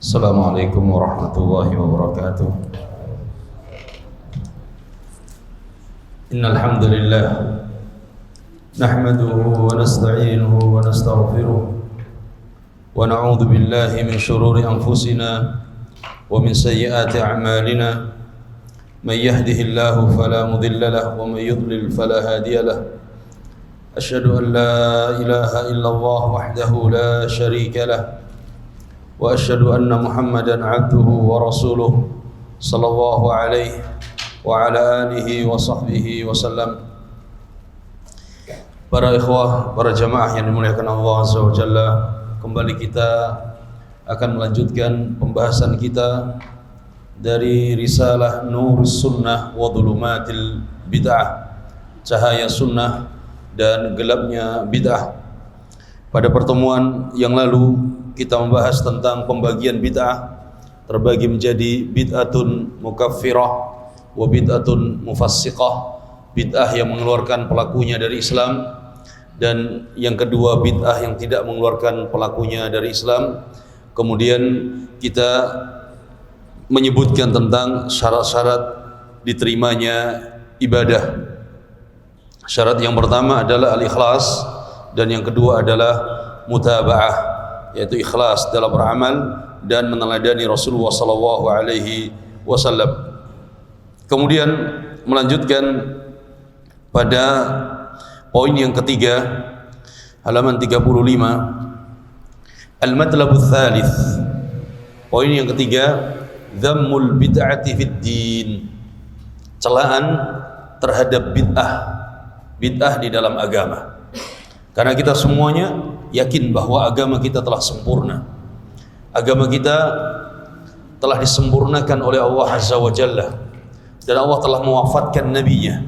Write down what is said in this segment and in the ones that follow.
Assalamualaikum warahmatullahi wabarakatuh. Innal hamdalillah nahmaduhu wa nasta'inuhu wa nastaghfiruh wa na'udzu billahi min shururi anfusina wa min sayyiati a'malina. Man yahdihillahu fala mudilla lahu wa man yudlil fala hadiya lahu. Asyhadu an la ilaha illallah wahdahu la syarika lahu wa asyhadu anna Muhammadan abduhu wa rasuluh sallallahu alaihi wa ala alihi wa sahbihi wa sallam. Para ikhwah, para jamaah yang dimuliakan Allah Azza wa Jalla, kembali kita akan melanjutkan pembahasan kita dari risalah Nurus Sunnah wa Dhulumatil Bid'ah, cahaya sunnah dan gelapnya bid'ah. Pada pertemuan yang lalu kita membahas tentang pembagian bid'ah terbagi menjadi bid'atun mukaffirah wa bid'atun mufassiqah, bid'ah yang mengeluarkan pelakunya dari Islam, dan yang kedua bid'ah yang tidak mengeluarkan pelakunya dari Islam. Kemudian kita menyebutkan tentang syarat-syarat diterimanya ibadah. Syarat yang pertama adalah al-ikhlas, dan yang kedua adalah mutaba'ah, yaitu ikhlas dalam beramal dan meneladani Rasulullah sallallahu alaihi wasallam. Kemudian melanjutkan pada poin yang ketiga, halaman 35, al-matlabu tsalits. Poin yang ketiga, dhammul bid'ati fid din, celaan terhadap bid'ah di dalam agama. Karena kita semuanya yakin bahwa agama kita telah sempurna. Agama kita telah disempurnakan oleh Allah Azza wa Jalla, dan Allah telah mewafatkan nabinya.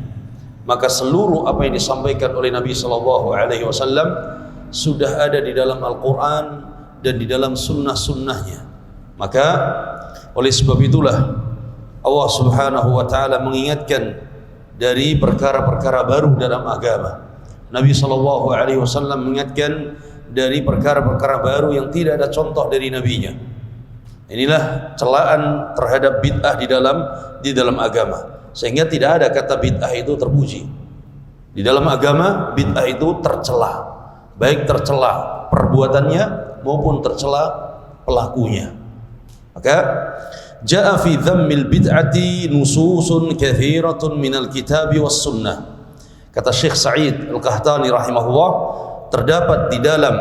Maka seluruh apa yang disampaikan oleh Nabi sallallahu alaihi wasallam sudah ada di dalam Al-Quran dan di dalam sunnah-sunnahnya. Maka oleh sebab itulah Allah Subhanahu wa ta'ala mengingatkan dari perkara-perkara baru dalam agama. Nabi sallallahu alaihi wasallam mengingatkan dari perkara-perkara baru yang tidak ada contoh dari nabinya. Inilah celaan terhadap bid'ah di dalam agama, sehingga tidak ada kata bid'ah itu terpuji. Di dalam agama bid'ah itu tercela, baik tercela perbuatannya maupun tercela pelakunya. Maka jaa fi dhammil bid'ati nususun katsiratun minal kitabi was sunnah. Kata Syekh Sa'id Al-Qahtani rahimahullah, terdapat di dalam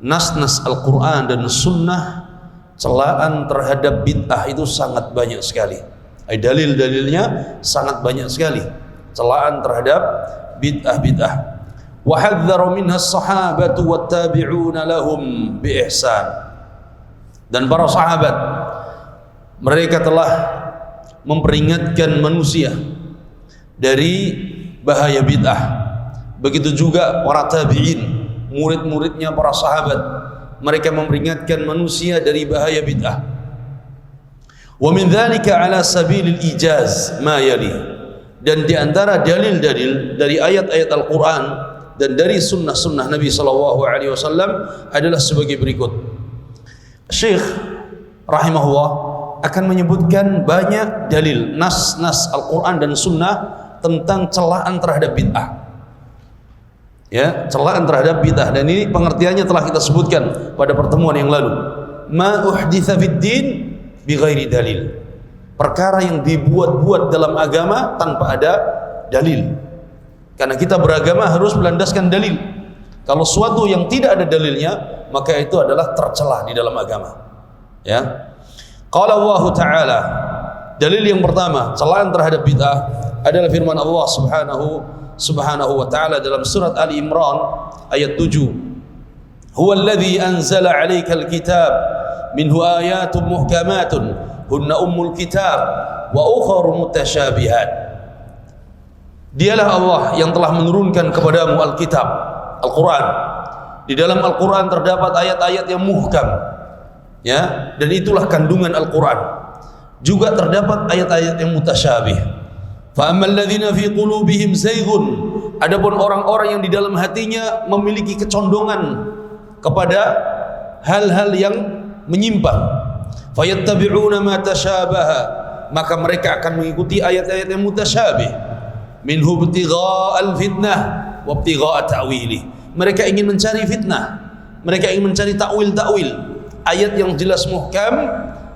nas-nas Al-Quran dan sunnah celaan terhadap bid'ah itu sangat banyak sekali. Dalil-dalilnya sangat banyak sekali celaan terhadap bid'ah. Wa hadzara minha as-sahabatu wat-tabi'una lahum bi ihsan. Dan para sahabat mereka telah memperingatkan manusia dari bahaya bid'ah. Begitu juga para tabi'in, murid-muridnya para sahabat, mereka memperingatkan manusia dari bahaya bid'ah. Wa min dzalika ala sabilil ijaz ma yali. Dan di antara dalil-dalil dari ayat-ayat Al-Qur'an dan dari sunnah-sunnah Nabi sallallahu alaihi wasallam adalah sebagai berikut. Syekh rahimahullah akan menyebutkan banyak dalil nas-nas Al-Qur'an dan sunnah tentang celaan terhadap bid'ah. Ya, celaan terhadap bid'ah, dan ini pengertiannya telah kita sebutkan pada pertemuan yang lalu. Ma uhditsa fid din bighairi dalil. Perkara yang dibuat-buat dalam agama tanpa ada dalil. Karena kita beragama harus melandaskan dalil. Kalau suatu yang tidak ada dalilnya, maka itu adalah tercela di dalam agama. Ya. Qala Allah Ta'ala, dalil yang pertama celaan terhadap bid'ah adalah firman Allah subhanahu wa ta'ala dalam surat Ali Imran ayat 7. Huwallazi anzala 'alaikal kitab minhu ayatun muhkamatun hunna ummul kitab wa ukharu mutasyabihat. Dialah Allah yang telah menurunkan kepadamu Alkitab, Al-Quran. Di dalam Al-Quran terdapat ayat-ayat yang muhkam, ya, dan itulah kandungan Al-Quran. Juga terdapat ayat-ayat yang mutasyabih. Fa ammal ladzina fi qulubihim zayghun, adapun orang-orang yang di dalam hatinya memiliki kecondongan kepada hal-hal yang menyimpang, fayattabi'una ma tashabaha, maka mereka akan mengikuti ayat-ayat yang mutasyabih, minhu ibtigha'al fitnah wa ibtigha'a ta'wili. Mereka ingin mencari fitnah, mereka ingin mencari takwil-takwil ayat yang jelas muhkam,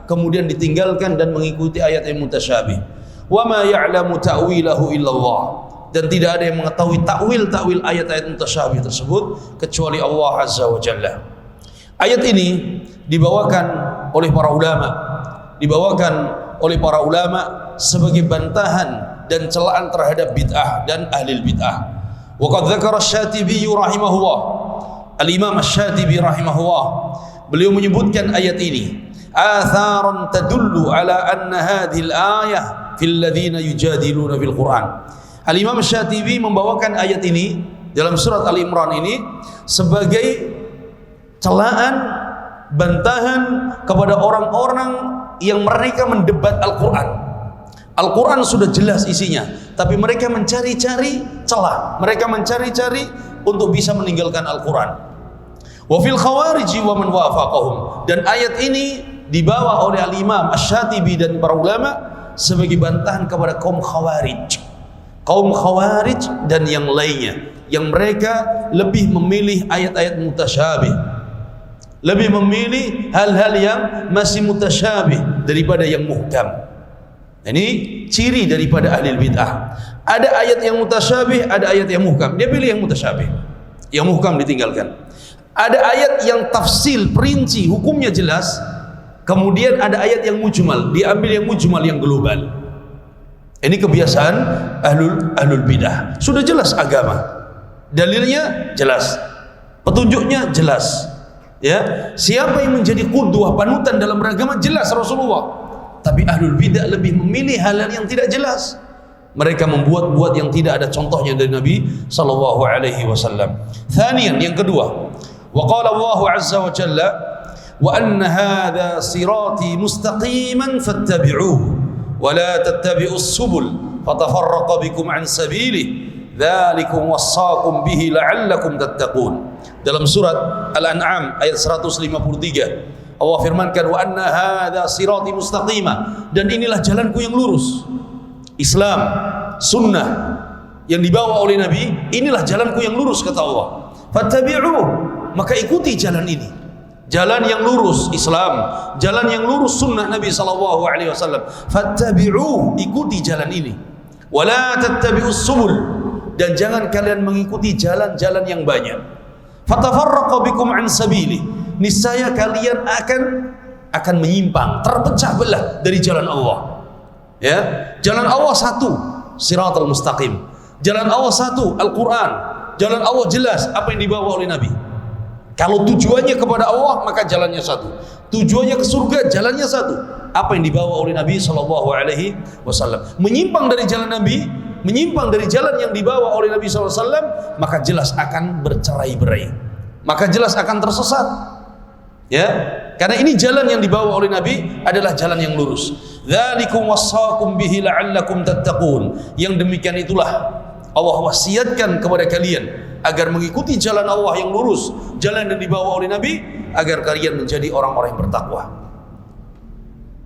kemudian ditinggalkan dan mengikuti ayat yang mutasyabih. Wa ma ya'lamu ta'wilahu illallah, dan tidak ada yang mengetahui takwil-takwil ayat-ayat mutasyabih tersebut kecuali Allah Azza wa Jalla. Ayat ini dibawakan oleh para ulama sebagai bantahan dan celaan terhadap bid'ah dan ahli bid'ah. Wa qad dzakara Asy-Syatibi rahimahullah, Al-Imam Asy-Syatibi rahimahullah, beliau menyebutkan ayat ini, atharan tadullu ala anna hadhil ayah fil ladzina yujadiluna bil Qur'an. Al-Imam Asy-Syatibi membawakan ayat ini dalam surat Al-Imran ini sebagai celaan, bantahan kepada orang-orang yang mereka mendebat Al-Quran. Al-Quran sudah jelas isinya, tapi mereka mencari-cari celah, mereka mencari-cari untuk bisa meninggalkan Al-Quran. Wa fil khawariji wa man wafaqahum, dan ayat ini dibawa oleh Al-Imam Asy-Syatibi dan para ulama sebagai bantahan kepada kaum Khawarij dan yang lainnya, yang mereka lebih memilih ayat-ayat mutasyabih, lebih memilih hal-hal yang masih mutasyabih daripada yang muhkam. Ini ciri daripada ahli bid'ah. Ada ayat yang mutasyabih, ada ayat yang muhkam, dia pilih yang mutasyabih, yang muhkam ditinggalkan. Ada ayat yang tafsil, perinci, hukumnya jelas, kemudian ada ayat yang mujmal, diambil yang mujmal, yang global. Ini kebiasaan ahlul bidah. Sudah jelas agama, dalilnya jelas, petunjuknya jelas, ya. Siapa yang menjadi qudwah, panutan dalam beragama, jelas Rasulullah. Tapi ahlul bidah lebih memilih hal-hal yang tidak jelas. Mereka membuat-buat yang tidak ada contohnya dari Nabi sallallahu alaihi wasallam. Thaniyan, yang kedua, wa qala Allah azza wa jalla, wa anna hadha sirati mustaqiman fattabi'uhu wa la tattabi'us subul fatafarraqa bikum an sabilihi dzalikum wassaqum bihi la'allakum tattaqun. Dalam surat Al-An'am ayat 153, Allah firmankan, wa anna hadza sirati mustaqima, dan inilah jalanku yang lurus. Islam, sunnah yang dibawa oleh Nabi, inilah jalanku yang lurus, kata Allah. Fattabi'uh, maka ikuti jalan ini. Jalan yang lurus Islam, jalan yang lurus sunnah Nabi sallallahu alaihi wasallam. Fattabi'uh, ikuti jalan ini. Wala tattabi'us subul, dan jangan kalian mengikuti jalan-jalan yang banyak. Fatafarraqa bikum an sabili, niscaya kalian akan menyimpang, terpecah belah dari jalan Allah. Ya, jalan Allah satu, siratal mustaqim. Jalan Allah satu, Al-Quran. Jalan Allah jelas apa yang dibawa oleh Nabi. Kalau tujuannya kepada Allah, maka jalannya satu. Tujuannya ke surga, jalannya satu. Apa yang dibawa oleh Nabi sallallahu alaihi wasallam. Menyimpang dari jalan Nabi, menyimpang dari jalan yang dibawa oleh Nabi sallallahu alaihi wasallam, maka jelas akan bercerai-berai. Maka jelas akan tersesat. Ya, karena ini jalan yang dibawa oleh Nabi adalah jalan yang lurus. Dzalikum wassaqum bihi la'allakum tattaqun. Yang demikian itulah Allah wasiatkan kepada kalian agar mengikuti jalan Allah yang lurus, jalan yang dibawa oleh Nabi, agar kalian menjadi orang-orang yang bertakwa.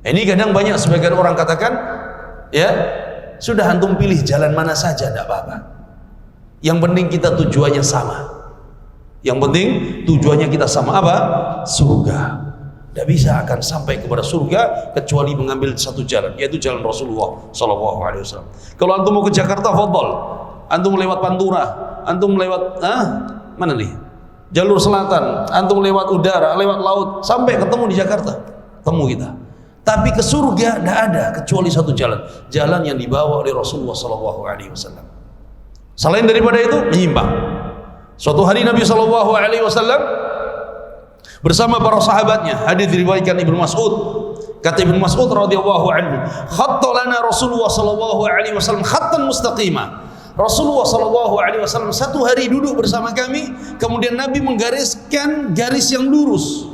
Ini kadang banyak sebagian orang katakan, ya, sudah antum pilih jalan mana saja, tidak apa-apa. Yang penting kita tujuannya sama. Yang penting tujuannya kita sama, apa? Surga. Tidak bisa akan sampai kepada surga kecuali mengambil satu jalan, yaitu jalan Rasulullah SAW. Kalau antum mau ke Jakarta, fadhal. Antum lewat Pantura, antum lewat mana nih? Jalur selatan, antum lewat udara, lewat laut, sampai ketemu di Jakarta, temu kita. Tapi ke surga tidak ada kecuali satu jalan, jalan yang dibawa oleh Rasulullah SAW. Selain daripada itu, menyimpang. Suatu hari Nabi SAW bersama para sahabatnya, hadis diriwayatkan Ibnu Mas'ud. Kata Ibnu Mas'ud radhiyallahu anhu, khatta lana Rasulullah SAW khattan mustaqima. Rasulullah SAW satu hari duduk bersama kami, kemudian Nabi menggariskan garis yang lurus.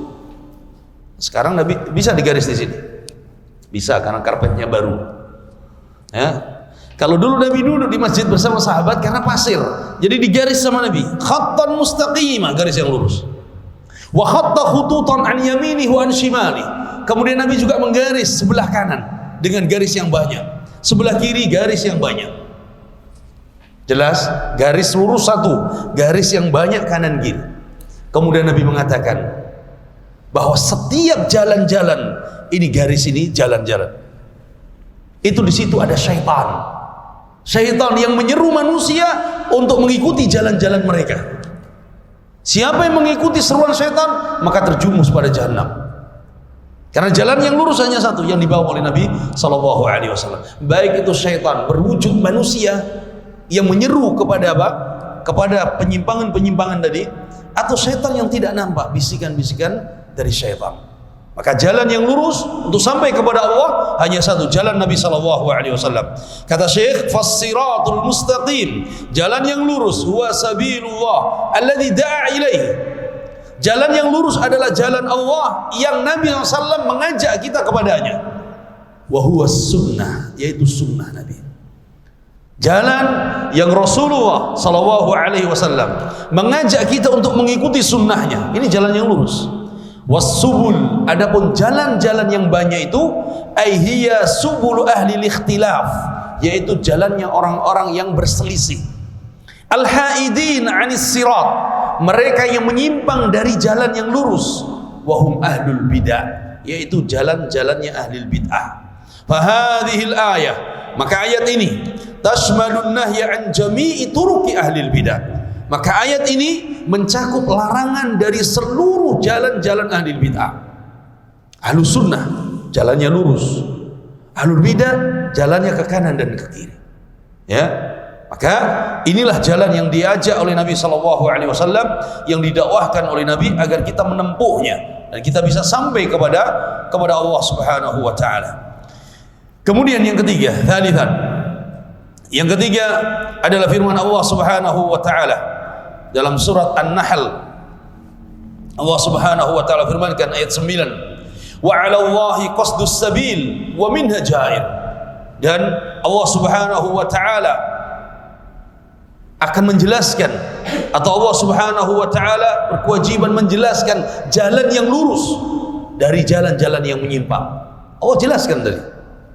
Sekarang Nabi bisa digaris di sini, bisa karena karpetnya baru. Ya, kalau dulu Nabi duduk di masjid bersama sahabat karena pasir, jadi digaris sama Nabi, khattan mustaqimah, garis yang lurus. Wa khatta khututan an yaminihi wa an shimalihi. Kemudian Nabi juga menggaris sebelah kanan dengan garis yang banyak, sebelah kiri garis yang banyak. Jelas, garis lurus satu, garis yang banyak kanan kiri. Kemudian Nabi mengatakan bahwa setiap jalan-jalan ini, garis ini jalan-jalan, itu di situ ada syaitan. Syaitan yang menyeru manusia untuk mengikuti jalan-jalan mereka. Siapa yang mengikuti seruan syaitan, maka terjumus pada jahanam. Karena jalan yang lurus hanya satu yang dibawa oleh Nabi sallallahu alaihi wasallam. Baik itu syaitan berwujud manusia yang menyeru kepada apa? Kepada penyimpangan-penyimpangan tadi, atau syaitan yang tidak nampak, bisikan-bisikan dari syaitan. Maka jalan yang lurus untuk sampai kepada Allah hanya satu, jalan Nabi sallallahu alaihi wasallam. Kata Syekh, "Fas-siratul mustaqim." Jalan yang lurus huwa sabilullah alladzi da'a ilaihi. Jalan yang lurus adalah jalan Allah yang Nabi SAW mengajak kita kepadanya. Wa huwa sunnah, yaitu sunnah Nabi. Jalan yang Rasulullah sallallahu alaihi wasallam mengajak kita untuk mengikuti sunnahnya. Ini jalan yang lurus. Wasubul, adapun jalan-jalan yang banyak itu aihiya subul ahli ikhtilaf, yaitu jalannya orang-orang yang berselisih. Al-haidin 'anis sirat, mereka yang menyimpang dari jalan yang lurus. Wahum ahlul bidah, yaitu jalan-jalannya ahli bid'ah. Fahadhil ayah, maka ayat ini tashmalun nahya an jami'i turuqi ahli bidah. Maka ayat ini mencakup larangan dari seluruh jalan-jalan ahli bid'ah. Ahlus sunnah jalannya lurus, ahlul bidah jalannya ke kanan dan ke kiri. Ya, maka inilah jalan yang diajak oleh Nabi sallallahu alaihi wasallam, yang didakwahkan oleh Nabi agar kita menempuhnya dan kita bisa sampai kepada Allah Subhanahu wa taala. Kemudian yang ketiga, thalithan. Yang ketiga adalah firman Allah Subhanahu wa taala dalam surat An-Nahl. Allah Subhanahu wa taala firmankan ayat 9, wa 'ala Allahi qasdus sabil wa minha ja'ir. Dan Allah Subhanahu wa taala akan menjelaskan, atau Allah Subhanahu wa taala berkewajiban menjelaskan jalan yang lurus dari jalan-jalan yang menyimpang. Allah jelaskan tadi,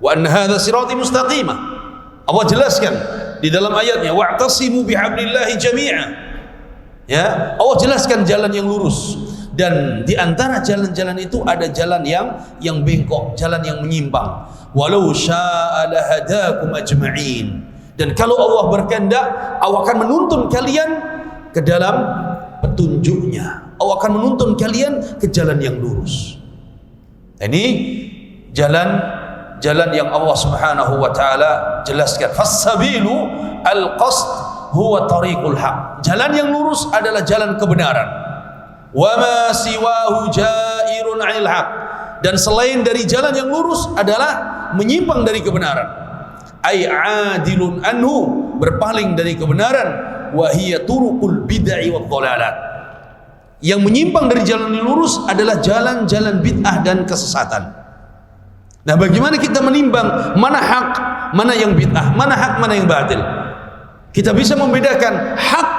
wa anna hadza sirati mustaqimah. Allah jelaskan di dalam ayatnya, wa'tasimu bihablillahi jami'a. Ya, Allah jelaskan jalan yang lurus, dan di antara jalan-jalan itu ada jalan yang bengkok, jalan yang menyimpang. Walau syaa'a lahadakum ajma'in. Dan kalau Allah berkehendak, Allah akan menuntun kalian ke dalam petunjuknya. Allah akan menuntun kalian ke jalan yang lurus. Ini jalan yang Allah Subhanahu wa taala jelaskan. Fas-sabilu al-qasd huwa tariqul haq. Jalan yang lurus adalah jalan kebenaran. Wa ma siwahu jairun 'anil haq. Dan selain dari jalan yang lurus adalah menyimpang dari kebenaran. Ai 'adilun anhu, berpaling dari kebenaran. Wa hiya turuqul bid'ah wad dhalalat. Yang menyimpang dari jalan yang lurus adalah jalan-jalan bid'ah dan kesesatan. Nah, bagaimana kita menimbang mana hak, mana yang bid'ah, mana hak, mana yang batil? Kita bisa membedakan hak,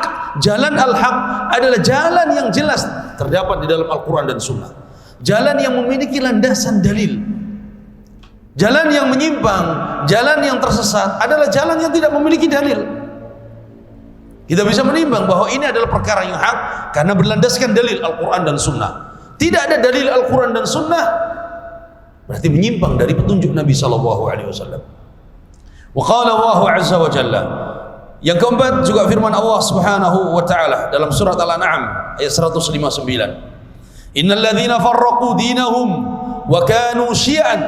jalan al-haq adalah jalan yang jelas terdapat di dalam Al-Quran dan Sunnah, jalan yang memiliki landasan dalil. Jalan yang menyimpang, jalan yang tersesat adalah jalan yang tidak memiliki dalil. Kita bisa menimbang bahwa ini adalah perkara yang hak karena berlandaskan dalil Al-Quran dan Sunnah. Tidak ada dalil Al-Quran dan Sunnah, berarti menyimpang dari petunjuk Nabi sallallahu alaihi wasallam. Wa qala Allah azza wa jalla. Yang keempat juga firman Allah Subhanahu wa taala dalam surat Al-An'am ayat 159. Innal ladzina farraqu dinahum wa kanu syi'an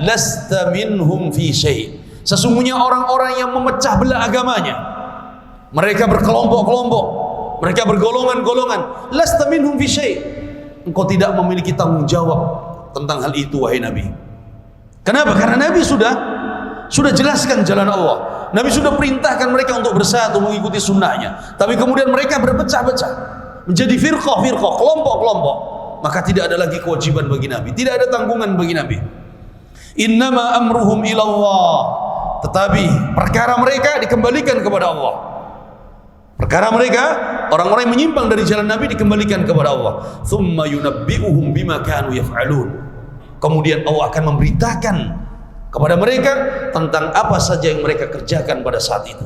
lasta minhum fi syai'. Sesungguhnya orang-orang yang memecah belah agamanya, mereka berkelompok-kelompok, mereka bergolongan-golongan, lasta minhum fi syai'. Engkau tidak memiliki tanggung jawab tentang hal itu, wahai Nabi. Kenapa? Karena Nabi sudah jelaskan jalan Allah. Nabi sudah perintahkan mereka untuk bersatu mengikuti sunnahnya. Tapi kemudian mereka berpecah-pecah menjadi firqah-firqah, kelompok-kelompok. Maka tidak ada lagi kewajiban bagi Nabi, tidak ada tanggungan bagi Nabi. Innama amruhum ilallah. Tetapi perkara mereka dikembalikan kepada Allah. Perkara mereka, orang-orang yang menyimpang dari jalan Nabi dikembalikan kepada Allah. Tsumma yunabbi'uhum bima kanu yaf'alun. Kemudian Allah akan memberitakan kepada mereka tentang apa saja yang mereka kerjakan pada saat itu.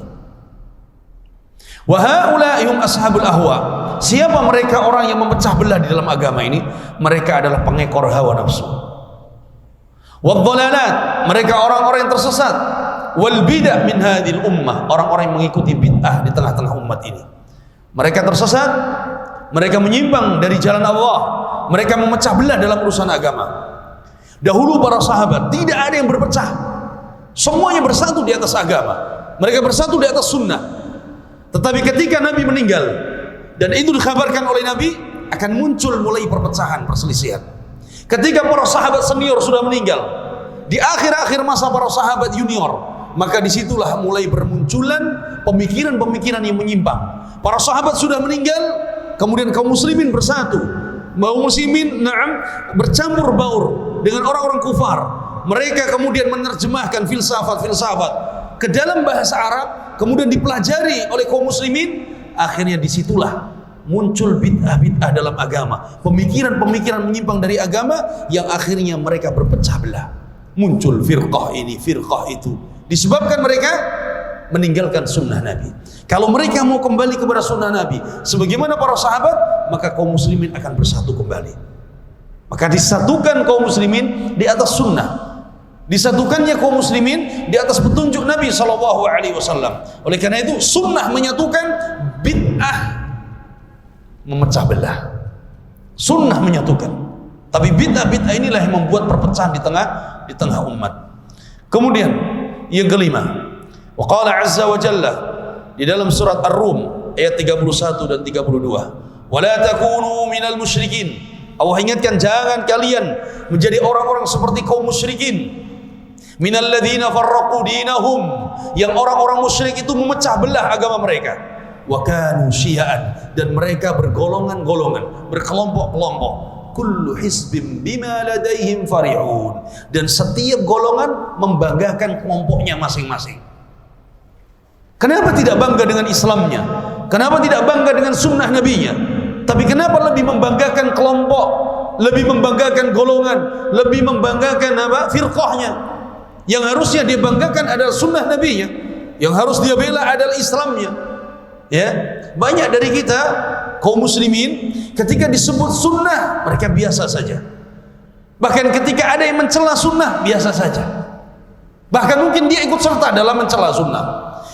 Wa haula'i hum ashabul ahwa. Siapa mereka orang yang memecah belah di dalam agama ini? Mereka adalah pengekor hawa nafsu. Wadh-dhalalat, mereka orang-orang yang tersesat. Wal bid'ah min hadhil ummah, orang-orang yang mengikuti bid'ah di tengah-tengah umat ini. Mereka tersesat, mereka menyimpang dari jalan Allah, mereka memecah belah dalam urusan agama. Dahulu para sahabat tidak ada yang berpecah, semuanya bersatu di atas agama, mereka bersatu di atas sunnah. Tetapi ketika Nabi meninggal, dan itu dikabarkan oleh Nabi, akan muncul mulai perpecahan, perselisihan. Ketika para sahabat senior sudah meninggal, di akhir-akhir masa para sahabat junior, maka disitulah mulai bermunculan pemikiran-pemikiran yang menyimpang. Para sahabat sudah meninggal, kemudian kaum muslimin bersatu. Kaum muslimin bercampur baur dengan orang-orang kufar. Mereka kemudian menerjemahkan filsafat-filsafat ke dalam bahasa Arab, kemudian dipelajari oleh kaum muslimin. Akhirnya disitulah muncul bid'ah-bid'ah dalam agama, pemikiran-pemikiran menyimpang dari agama yang akhirnya mereka berpecah belah. Muncul firqah ini, firqah itu, disebabkan mereka meninggalkan sunnah Nabi. Kalau mereka mau kembali kepada sunnah Nabi sebagaimana para sahabat, maka kaum muslimin akan bersatu kembali. Maka disatukan kaum muslimin di atas sunnah, disatukannya kaum muslimin di atas petunjuk Nabi SAW. Oleh karena itu sunnah menyatukan, bid'ah memecah belah. Sunnah menyatukan, tapi bid'ah inilah yang membuat perpecahan di tengah umat. Kemudian yang kelima, wa qala azza wa jalla di dalam surat Ar-Rum ayat 31 dan 32, wala takunu minal musyrikin. Allah ingatkan, jangan kalian menjadi orang-orang seperti kaum musyrikin. Minal ladzina farraqu dinahum, yang orang-orang musyrik itu memecah belah agama mereka. Wa kanu syi'an, dan mereka bergolongan-golongan, berkelompok-kelompok. Kullu hizbin bima ladaihim farihun, dan setiap golongan membanggakan kelompoknya masing-masing. Kenapa tidak bangga dengan Islamnya? Kenapa tidak bangga dengan sunnah Nabinya? Tapi kenapa lebih membanggakan kelompok, lebih membanggakan golongan, lebih membanggakan firqahnya? Yang harusnya dia banggakan adalah sunnah Nabinya, yang harus dia bela adalah Islamnya. Ya, banyak dari kita kaum muslimin ketika disebut sunnah mereka biasa saja. Bahkan ketika ada yang mencela sunnah biasa saja. Bahkan mungkin dia ikut serta dalam mencela sunnah.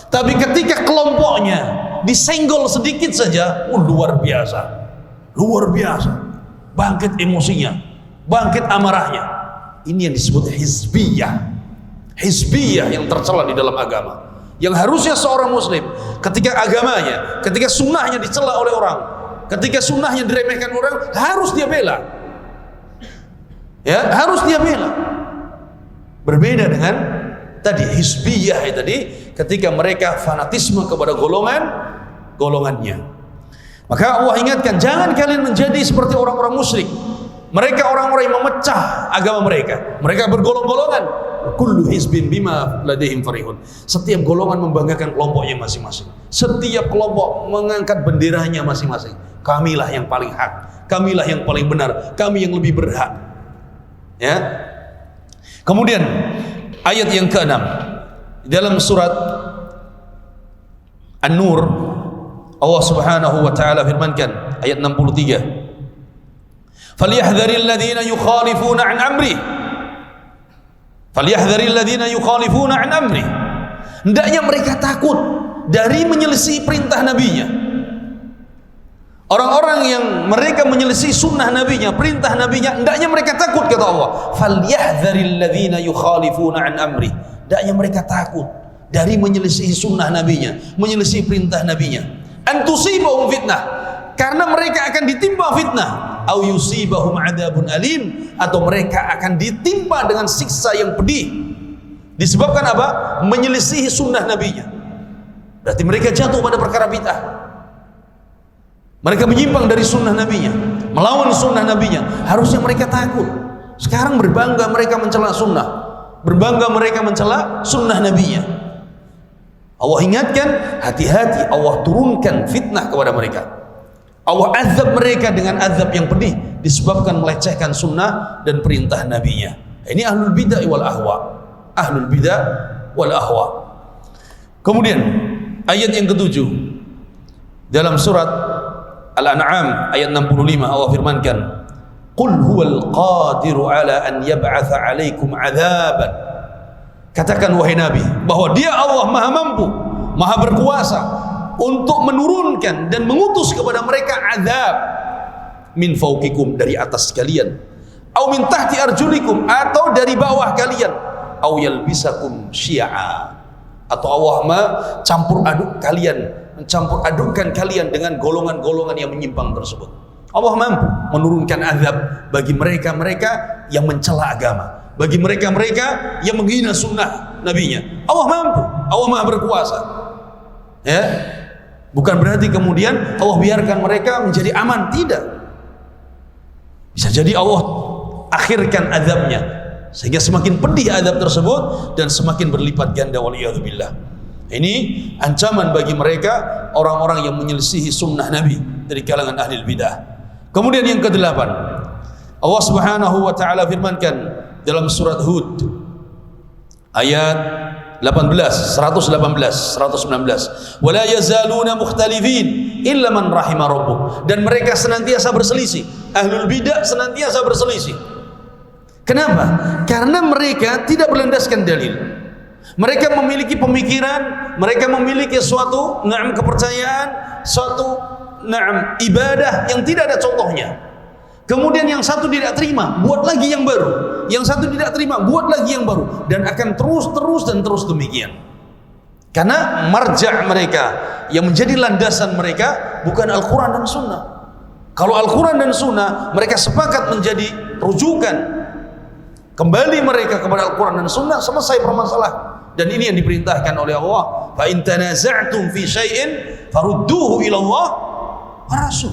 Tapi ketika kelompoknya disenggol sedikit saja, luar biasa, luar biasa, bangkit emosinya, bangkit amarahnya. Ini yang disebut hizbiyah, hizbiyah yang tercela di dalam agama. Yang harusnya seorang muslim ketika agamanya, ketika sunnahnya dicela oleh orang, ketika sunnahnya diremehkan orang, harus dia bela. Ya, harus dia bela. Berbeda dengan tadi hizbiyah tadi, ketika mereka fanatisme kepada golongannya. Maka Allah ingatkan, jangan kalian menjadi seperti orang-orang musyrik. Mereka orang-orang yang memecah agama mereka. Mereka bergolong-golongan. Kullu hizbin bima ladaihim farihun. Setiap golongan membanggakan kelompoknya masing-masing. Setiap kelompok mengangkat benderanya masing-masing. Kamilah yang paling hak, kamilah yang paling benar, kami yang lebih berhak. Ya. Kemudian ayat yang ke-6 dalam surat An-Nur, Allah Subhanahu wa taala firmankan ayat 63, "Falyahdharil ladzina yukhalifuna an amri." Falyahdharil ladzina yukhalifuna an amri. Hendaknya mereka takut dari menyelisih perintah nabinya. Orang-orang yang mereka menyelisih sunnah nabinya, perintah nabinya, hendaknya mereka takut, kata Allah. Falyahdharil ladzina yukhalifuna an amri. Hendaknya mereka takut dari menyelisih sunnah nabinya, menyelisih perintah nabinya. An tusibahum fitnah, karena mereka akan ditimpa fitnah. Au yusibahum adzabun alim, atau mereka akan ditimpa dengan siksa yang pedih. Disebabkan apa? Menyelisihi sunnah nabinya. Berarti mereka jatuh pada perkara bid'ah. Mereka menyimpang dari sunnah nabinya, melawan sunnah nabinya. Harusnya mereka takut. Sekarang berbangga mereka mencela sunnah, berbangga mereka mencela sunnah nabinya. Allah ingatkan, hati-hati, Allah turunkan fitnah kepada mereka. Allah azab mereka dengan azab yang pedih disebabkan melecehkan sunnah dan perintah nabinya. Ini ahlul bid'ah wal ahwa. Ahlul bid'ah wal ahwa. Kemudian ayat yang ketujuh dalam surat Al-An'am ayat 65 Allah firmankan, "Qul huwal qadiru ala an yab'atsa 'alaikum 'adzaban." Katakan wahai Nabi bahwa Dia Allah Maha Mampu, Maha Berkuasa untuk menurunkan dan mengutus kepada mereka azab min fauqikum, dari atas kalian, au min tahti arjulikum, atau dari bawah kalian, au yalbisakum syi'a, atau Allah mencampur adukkan kalian dengan golongan-golongan yang menyimpang tersebut. Allah mampu menurunkan azab bagi mereka-mereka yang mencela agama, bagi mereka-mereka yang menghina sunnah nabinya. Allah mampu, Allah Maha Berkuasa. Ya, bukan berarti kemudian Allah biarkan mereka menjadi aman, tidak. Bisa jadi Allah akhirkan azabnya sehingga semakin pedih azab tersebut dan semakin berlipat ganda, waliyadzubillah. Ini ancaman bagi mereka orang-orang yang menyelisihi sunnah Nabi dari kalangan ahli bidah. Kemudian yang ke-8, Allah Subhanahu wa taala firmankan dalam surat Hud ayat 119, wala yazaluna mukhtalifin illa man rahima rabbuk, dan mereka senantiasa berselisih. Ahlul bidah senantiasa berselisih. Kenapa? Karena mereka tidak berlandaskan dalil. Mereka memiliki pemikiran, mereka memiliki suatu kepercayaan, suatu ibadah yang tidak ada contohnya. Kemudian yang satu tidak terima, buat lagi yang baru. Yang satu tidak terima, buat lagi yang baru, dan akan terus demikian. Karena marja' mereka yang menjadi landasan mereka bukan Al-Quran dan Sunnah. Kalau Al-Quran dan Sunnah mereka sepakat menjadi rujukan, kembali mereka kepada Al-Quran dan Sunnah, selesai permasalahan. Dan ini yang diperintahkan oleh Allah, fa in tanaza'tum fi syai'in farudduhu ila Allah wa Rasul.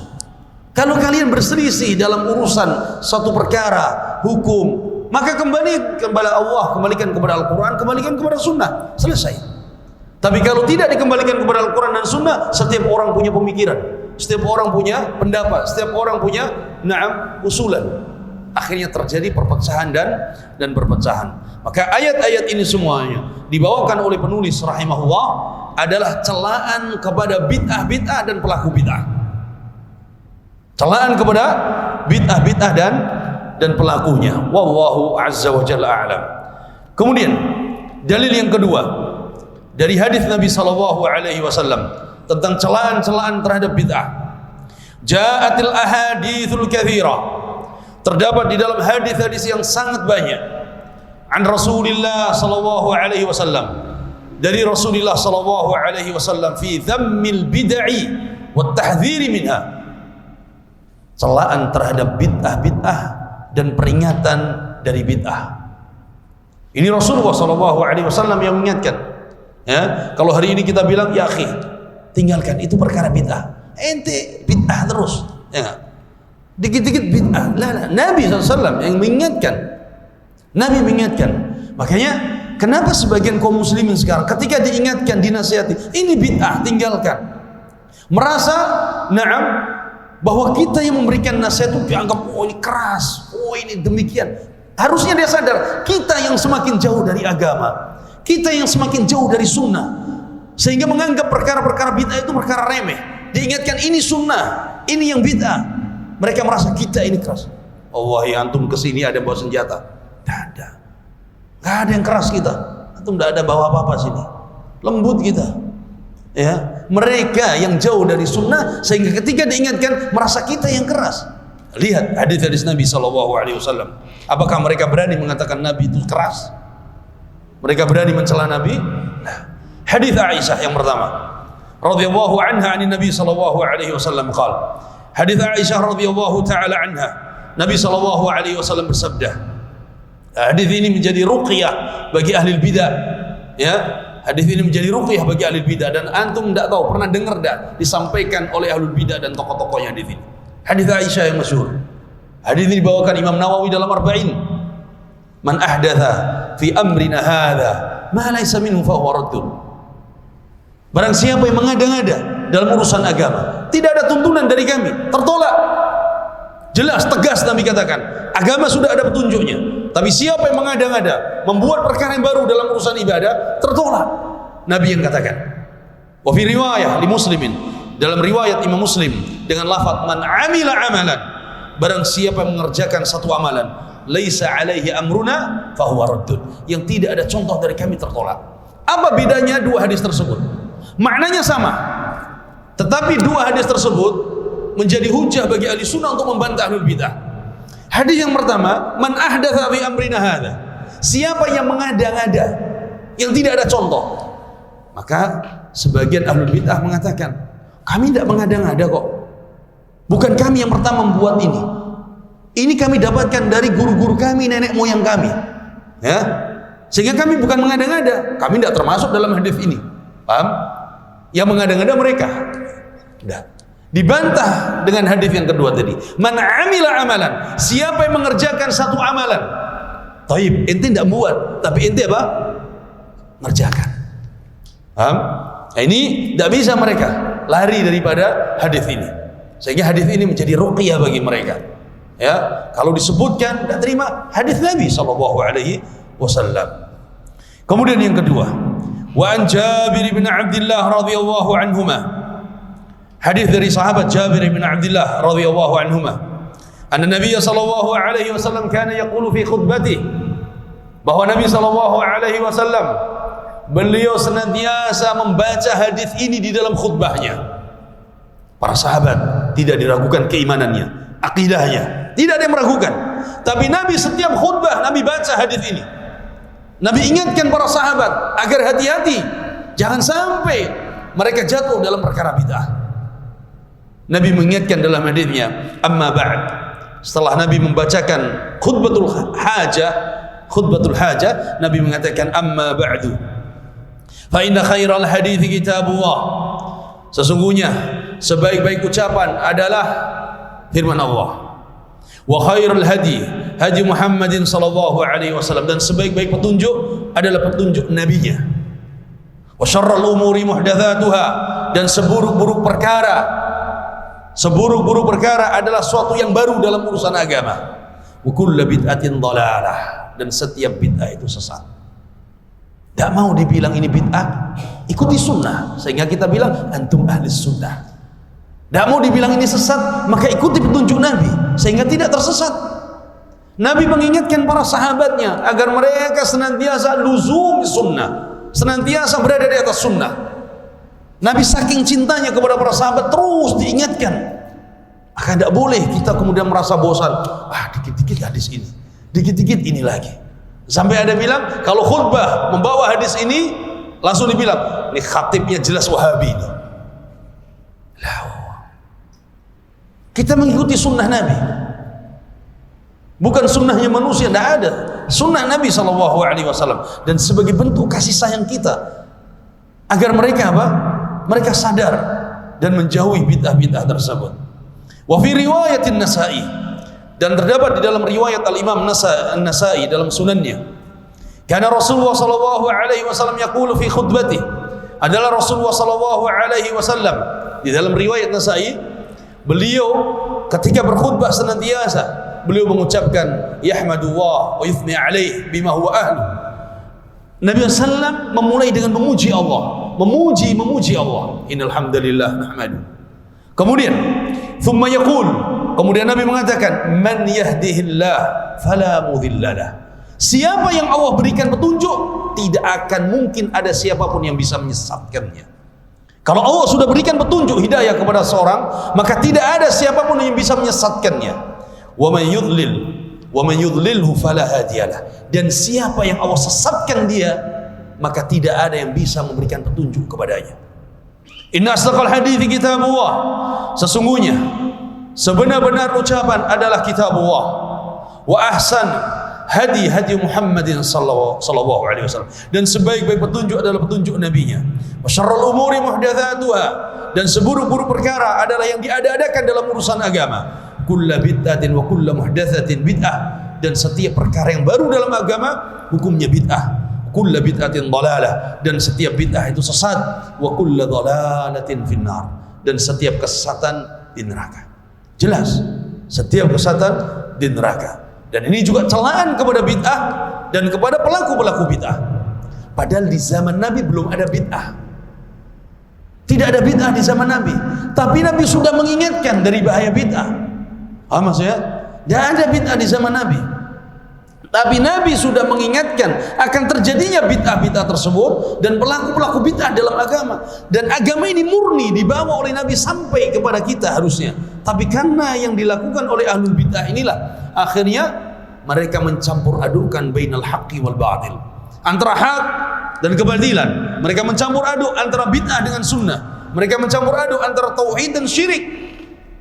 Kalau kalian berselisih dalam urusan satu perkara hukum, maka kembali kepada Allah, kembalikan kepada Al-Quran, kembalikan kepada Sunnah, selesai. Tapi kalau tidak dikembalikan kepada Al-Quran dan Sunnah, setiap orang punya pemikiran, setiap orang punya pendapat, setiap orang punya usulan. Akhirnya terjadi perpecahan dan perpecahan. Maka ayat-ayat ini semuanya dibawakan oleh penulis rahimahullah adalah celaan kepada bid'ah-bid'ah dan pelaku bid'ah. Celaan kepada bid'ah-bid'ah dan pelakunya. Wallahu azza wa jalla a'lam. Kemudian dalil yang kedua dari hadis Nabi sallallahu alaihi wasallam tentang celaan-celaan terhadap bid'ah. Ja'atil ahaditsul katsira. Terdapat di dalam hadis-hadis yang sangat banyak. An Rasulillah sallallahu alaihi wasallam, dari Rasulullah sallallahu alaihi wasallam, fi dhammil bid'i wat tahdhiri minha. Celaan terhadap bid'ah-bid'ah dan peringatan dari bid'ah. Ini Rasulullah sallallahu alaihi wasallam yang mengingatkan. Ya, kalau hari ini kita bilang, ya akhi, tinggalkan itu perkara bid'ah. Ente bid'ah terus, ya. Dikit-dikit bid'ah. Nabi SAW yang mengingatkan. Nabi mengingatkan. Makanya kenapa sebagian kaum muslimin sekarang ketika diingatkan, dinasihati, ini bid'ah, tinggalkan, merasa bahwa kita yang memberikan nasihat itu dianggap, oh ini keras, oh ini demikian. Harusnya dia sadar, kita yang semakin jauh dari agama, kita yang semakin jauh dari sunnah, sehingga menganggap perkara-perkara bid'ah itu perkara remeh. Diingatkan ini sunnah, ini yang bid'ah, mereka merasa kita ini keras. Allah, ya antum kesini ada bawa senjata? Tidak ada. Gak ada yang keras kita. Antum tidak ada bawa apa-apa sini. Lembut kita. Ya, mereka yang jauh dari sunnah sehingga ketika diingatkan merasa kita yang keras. Lihat hadis-hadis Nabi SAW. Apakah mereka berani mengatakan Nabi itu keras? Mereka berani mencela Nabi? Nah, hadis Aisyah yang pertama. Radhiyallahu anha anin Nabi SAW qala. Hadis Aisyah radhiyallahu taala anha, Nabi SAW bersabda. Hadis ini menjadi ruqyah bagi ahli bidah. Ya, hadis ini menjadi ruqyah bagi ahli bidah, dan antum tidak tahu pernah dengar tidak disampaikan oleh ahli bidah dan tokoh-tokohnya hadis ini. Hadis Aisyah yang masyhur. Hadis ini dibawakan Imam Nawawi dalam Arba'in. Man ahdatha fi amrina hadza ma laysa minhu fa huwa raddun. Barang siapa yang mengada-ngada dalam urusan agama, tidak ada tuntunan dari kami, tertolak. Jelas, tegas Nabi katakan, agama sudah ada petunjuknya. Tapi siapa yang mengada-ngada, membuat perkara yang baru dalam urusan ibadah, tertolak. Nabi yang katakan. Wa fi riwayah li Muslimin, dalam riwayat Imam Muslim dengan lafaz man amila amalan, barang siapa yang mengerjakan satu amalan, laisa alaihi amruna fahuwa raddun, yang tidak ada contoh dari kami, tertolak. Apa bedanya dua hadis tersebut? Maknanya sama, tetapi dua hadis tersebut menjadi hujah bagi ahli sunnah untuk membantah ahlul bidah. Hadis yang pertama, man ahdatsa fi amrina hadza, siapa yang mengada-ngada, yang tidak ada contoh. Maka sebagian ahlul bidah mengatakan, kami tidak mengada-ngada kok, bukan kami yang pertama membuat ini. Ini kami dapatkan dari guru-guru kami, nenek moyang kami, ya. Sehingga kami bukan mengada-ngada, kami tidak termasuk dalam hadis ini. Paham? Yang mengada-ngada mereka. Tidak. Dibantah dengan hadis yang kedua tadi. Man amila amalan, siapa yang mengerjakan satu amalan. Taib, ente tidak buat, tapi ente apa? Ngerjakan. Paham? Nah, ini tidak bisa mereka lari daripada hadis ini. Sehingga hadis ini menjadi ruqyah bagi mereka. Ya, kalau disebutkan tidak terima hadis Nabi sallallahu alaihi wasallam. Kemudian yang kedua, wa an Jabir bin Abdullah radhiyallahu anhuma, hadis dari sahabat Jabir bin Abdullah radhiyallahu anhuma, anna Nabi sallallahu alaihi wasallam kana yaqulu fi khutbatihi, bahwa Nabi sallallahu alaihi wasallam beliau senantiasa membaca hadis ini di dalam khutbahnya. Para sahabat tidak diragukan keimanannya, akidahnya, tidak ada yang meragukan. Tapi Nabi setiap khutbah Nabi baca hadis ini. Nabi ingatkan para sahabat agar hati-hati, jangan sampai mereka jatuh dalam perkara bid'ah. Nabi mengingatkan dalam hadisnya, amma ba'd, setelah Nabi membacakan khutbatul hajah, Nabi mengatakan amma ba'du, fa inna khairal hadithi kitabullah, sesungguhnya sebaik-baik ucapan adalah firman Allah. Wa khairul hadi hadi Muhammadin sallallahu alaihi wasallam, dan sebaik-baik petunjuk adalah petunjuk nabinya. Wa syarrul umuri muhdatsatuha, dan seburuk-buruk perkara adalah suatu yang baru dalam urusan agama. Wa kullu bid'atin dhalalah, dan setiap bid'ah itu sesat. Tidak mau dibilang ini bid'ah, ikuti sunnah, sehingga kita bilang antum ahli sunnah. Tidak mau dibilang ini sesat, maka ikuti petunjuk Nabi sehingga tidak tersesat. Nabi mengingatkan para sahabatnya agar mereka senantiasa luzum sunnah, senantiasa berada di atas sunnah. Nabi saking cintanya kepada para sahabat terus diingatkan. Maka tidak boleh kita kemudian merasa bosan. Dikit-dikit hadis ini, dikit-dikit ini lagi. Sampai ada bilang kalau khutbah membawa hadis ini, langsung dibilang ini khatibnya jelas Wahabi ini. Kita mengikuti sunnah Nabi, bukan sunnahnya manusia. Tidak ada, sunnah Nabi SAW. Dan sebagai bentuk kasih sayang kita agar mereka apa? Mereka sadar dan menjauhi bid'ah-bid'ah tersebut. Wa fi riwayatin Nasa'i, dan terdapat di dalam riwayat Al-Imam Nasai dalam sunannya, karena Rasulullah SAW yaqulu fi khutbatihi, adalah Rasulullah SAW di dalam riwayat Nasai, beliau ketika berkhutbah senantiasa beliau mengucapkan yahmadullah wa yuthni alaih bima huwa ahlu. Nabi SAW memulai dengan memuji Allah, memuji Allah. Innal hamdalillah nahmadu. Kemudian thumma yaqul, kemudian Nabi mengatakan man yahdihillah fala mudhillalah, siapa yang Allah berikan petunjuk, tidak akan mungkin ada siapapun yang bisa menyesatkannya. Kalau Allah sudah berikan petunjuk hidayah kepada seorang, maka tidak ada siapapun yang bisa menyesatkannya. Wa man yudlilhu fala hadiyalah, dan siapa yang Allah sesatkan dia, maka tidak ada yang bisa memberikan petunjuk kepadanya. Inna asdaqal hadithi kitabullah, sesungguhnya sebenar-benar ucapan adalah kitabullah. Wa ahsan hadi Muhammadin sallallahu alaihi wasallam, dan sebaik-baik petunjuk adalah petunjuk nabinya. Wa syarrul umuri muhdatsatuha, dan seburuk-buruk perkara adalah yang diada-adakan dalam urusan agama. Kullu bid'atin wa kullu muhdatsatin bid'ah, dan setiap perkara yang baru dalam agama hukumnya bid'ah. kullu bid'atin dhalalah, dan setiap bid'ah itu sesat, wa kullu dhalalatin finnar, dan setiap kesesatan di neraka. Jelas, setiap kesesatan di neraka. Dan ini juga celaan kepada bid'ah dan kepada pelaku-pelaku bid'ah. Padahal di zaman Nabi belum ada bid'ah. Tidak ada bid'ah di zaman Nabi, tapi Nabi sudah mengingatkan dari bahaya bid'ah. Maksudnya, tidak ada bid'ah di zaman Nabi, tapi Nabi sudah mengingatkan akan terjadinya bid'ah-bid'ah tersebut dan pelaku-pelaku bid'ah dalam agama. Dan agama ini murni dibawa oleh Nabi sampai kepada kita harusnya. Tapi karena yang dilakukan oleh ahlul bid'ah inilah, akhirnya mereka mencampur adukan bainal haqqi wal batil, antara hak dan kebatilan. Mereka mencampur aduk antara bid'ah dengan sunnah. Mereka mencampur aduk antara tauhid dan syirik.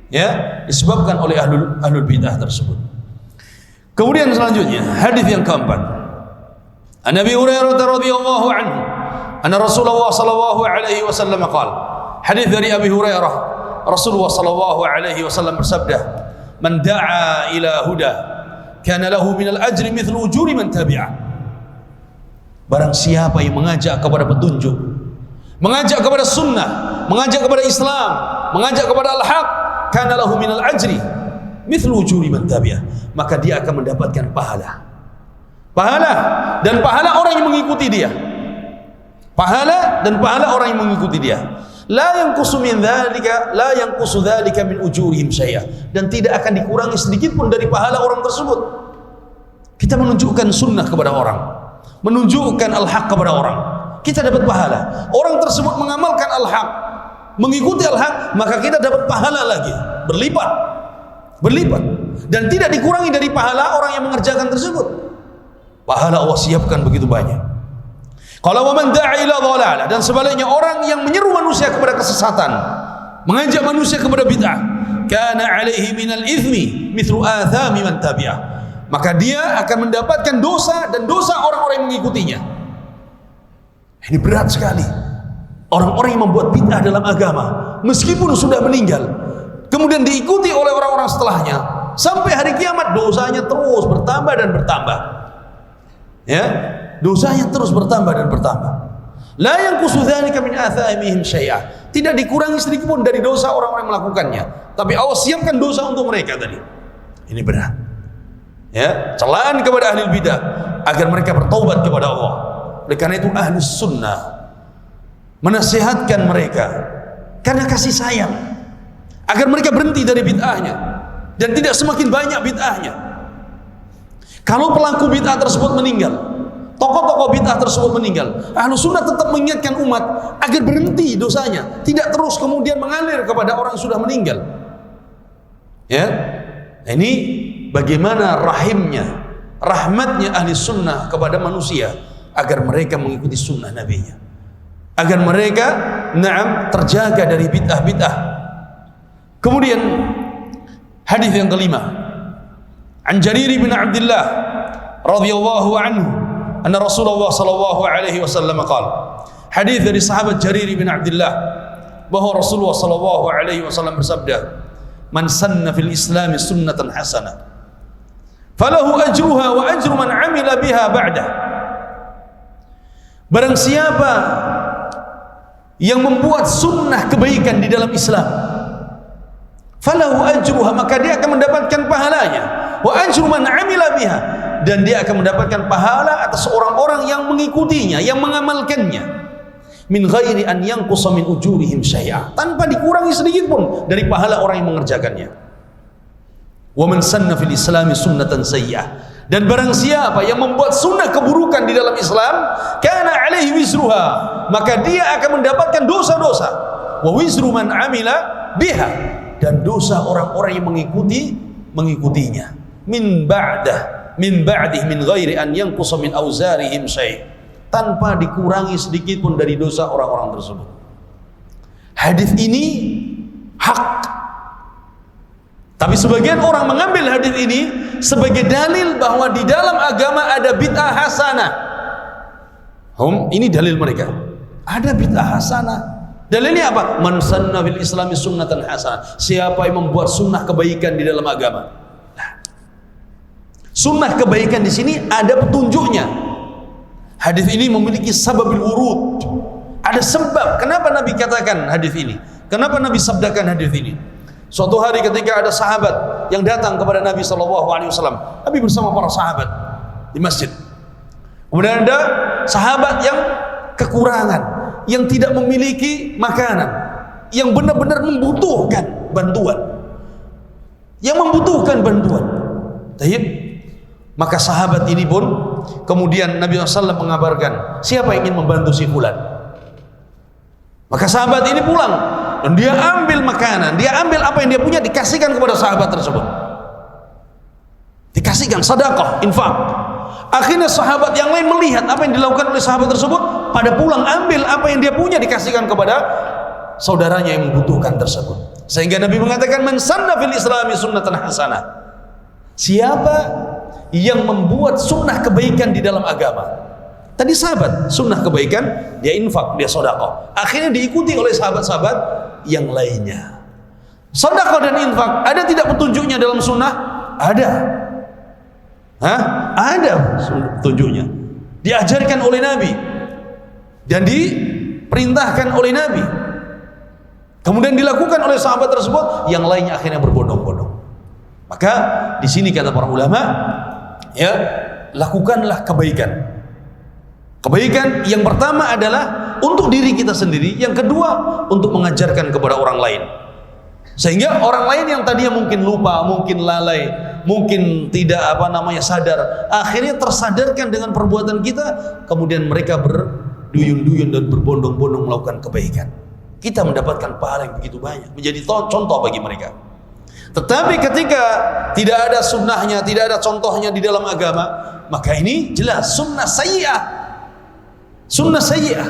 Ya, disebabkan oleh ahlul bid'ah tersebut. Kemudian selanjutnya hadis yang keempat, An Abi Hurairah radhiyallahu anhu anna Rasulullah sallallahu alaihi wasallam qala. Hadis dari Abi Hurairah, Rasulullah sallallahu alaihi wasallam bersabda, "Man da'a ila huda kana lahu minal ajri mithlu ujuri man tabi'ah." Barang siapa yang mengajak kepada petunjuk, mengajak kepada sunnah, mengajak kepada Islam, mengajak kepada al-haq, kana lahu minal ajri mithlu ujuri man tabi'ah, maka dia akan mendapatkan pahala. Pahala dan pahala orang yang mengikuti dia. Pahala dan pahala orang yang mengikuti dia. La yanqusu min dzalika, la yanqusu dzalika min ujurihim syai'a, dan tidak akan dikurangi sedikit pun dari pahala orang tersebut. Kita menunjukkan sunnah kepada orang, menunjukkan al-haq kepada orang, kita dapat pahala. Orang tersebut mengamalkan al-haq, mengikuti al-haq, maka kita dapat pahala lagi, berlipat, dan tidak dikurangi dari pahala orang yang mengerjakan tersebut. Pahala Allah siapkan begitu banyak. Kalau wa man da'a ila dhalalah, dan sebaliknya orang yang menyeru manusia kepada kesesatan, mengajak manusia kepada bid'ah, kana alaihi minal ithmi mithlu athami man tabi'ah, maka dia akan mendapatkan dosa dan dosa orang-orang yang mengikutinya. Ini berat sekali. Orang-orang yang membuat bid'ah dalam agama, meskipun sudah meninggal, kemudian diikuti oleh orang-orang setelahnya, sampai hari kiamat dosanya terus bertambah dan bertambah. Ya, dosanya terus bertambah dan bertambah. La yanqusu dzalika min athamihim syai'a, tidak dikurangi sedikit pun dari dosa orang-orang yang melakukannya, tapi Allah siapkan dosa untuk mereka tadi. Ini berat. Ya, celaan kepada ahli bidah agar mereka bertaubat kepada Allah. Oleh karena itu ahli sunnah menasihatkan mereka karena kasih sayang, agar mereka berhenti dari bid'ahnya dan tidak semakin banyak bid'ahnya. Kalau pelaku bid'ah tersebut meninggal, tokoh-tokoh bid'ah tersebut meninggal, ahlu sunnah tetap mengingatkan umat agar berhenti dosanya, tidak terus kemudian mengalir kepada orang yang sudah meninggal. Ya, ini bagaimana rahmatnya ahli sunnah kepada manusia, agar mereka mengikuti sunnah nabinya, agar mereka terjaga dari bid'ah-bid'ah. Kemudian hadis yang kelima, An Jarir bin Abdullah radhiyallahu anhu anna Rasulullah sallallahu alaihi wasallam qala. Hadis dari sahabat Jarir bin Abdullah bahwa Rasulullah sallallahu alaihi wasallam bersabda, "Man sanna fil Islam sunnatan hasanah falahu ajruha wa ajru man 'amila biha ba'da." Barang siapa yang membuat sunnah kebaikan di dalam Islam, falahu ajruha, maka dia akan mendapatkan pahalanya, wa ajru man 'amila biha, dan dia akan mendapatkan pahala atas orang-orang yang mengikutinya, yang mengamalkannya, min ghairi an yanqusa min ujurihim syai'a, tanpa dikurangi sedikit pun dari pahala orang yang mengerjakannya. Wa man sanna fil Islami sunnatan sayyi'ah, dan barang siapa yang membuat sunnah keburukan di dalam Islam, kana alaihi wizruha, maka dia akan mendapatkan dosa-dosa, wa wizru man 'amila biha, dan dosa orang-orang yang mengikutinya, min ba'dih min ghairi an yanqusa min auzarihim syai', tanpa dikurangi sedikit pun dari dosa orang-orang tersebut. Hadis ini hak, tapi sebagian orang mengambil hadis ini sebagai dalil bahwa di dalam agama ada bid'ah hasanah. Ini dalil mereka, ada bid'ah hasanah. Dalilnya apa? Man sanna fil Islami sunnatan hasanah, siapa yang membuat sunnah kebaikan di dalam agama. Nah, sunnah kebaikan di sini ada petunjuknya, Hadis ini memiliki sababil wurud. Ada sebab kenapa Nabi katakan hadis ini. Kenapa Nabi sabdakan hadis ini? Suatu hari ketika ada sahabat yang datang kepada Nabi SAW, Nabi bersama para sahabat di masjid. Kemudian ada sahabat yang kekurangan, yang tidak memiliki makanan, yang benar-benar membutuhkan bantuan. Taib. Maka sahabat ini pun kemudian Nabi SAW mengabarkan, siapa yang ingin membantu si fulan? Maka sahabat ini pulang dan dia ambil makanan, dia ambil apa yang dia punya, dikasihkan kepada sahabat tersebut. Dikasihkan sedekah, infak. Akhirnya sahabat yang lain melihat apa yang dilakukan oleh sahabat tersebut, pada pulang ambil apa yang dia punya, dikasihkan kepada saudaranya yang membutuhkan tersebut. Sehingga Nabi mengatakan, man sanna fil islami sunnatan hasanah. Siapa yang membuat sunnah kebaikan di dalam agama? Tadi sahabat, sunnah kebaikan, dia infak, dia sedekah. Akhirnya diikuti oleh sahabat-sahabat yang lainnya. Sedekah dan infak, ada tidak petunjuknya dalam sunnah? Ada. Ada petunjuknya. Diajarkan oleh Nabi dan diperintahkan oleh Nabi. Kemudian dilakukan oleh sahabat tersebut, yang lainnya akhirnya berbondong-bondong. Maka di sini kata para ulama, ya, lakukanlah kebaikan. Kebaikan yang pertama adalah untuk diri kita sendiri, yang kedua untuk mengajarkan kepada orang lain. Sehingga orang lain yang tadinya mungkin lupa, mungkin lalai, mungkin tidak sadar, akhirnya tersadarkan dengan perbuatan kita, kemudian mereka berduyun-duyun dan berbondong-bondong melakukan kebaikan. Kita mendapatkan pahala yang begitu banyak, menjadi contoh bagi mereka. Tetapi ketika tidak ada sunnahnya, tidak ada contohnya di dalam agama, maka ini jelas sunnah sayyi'ah. Sunnah sayyi'ah.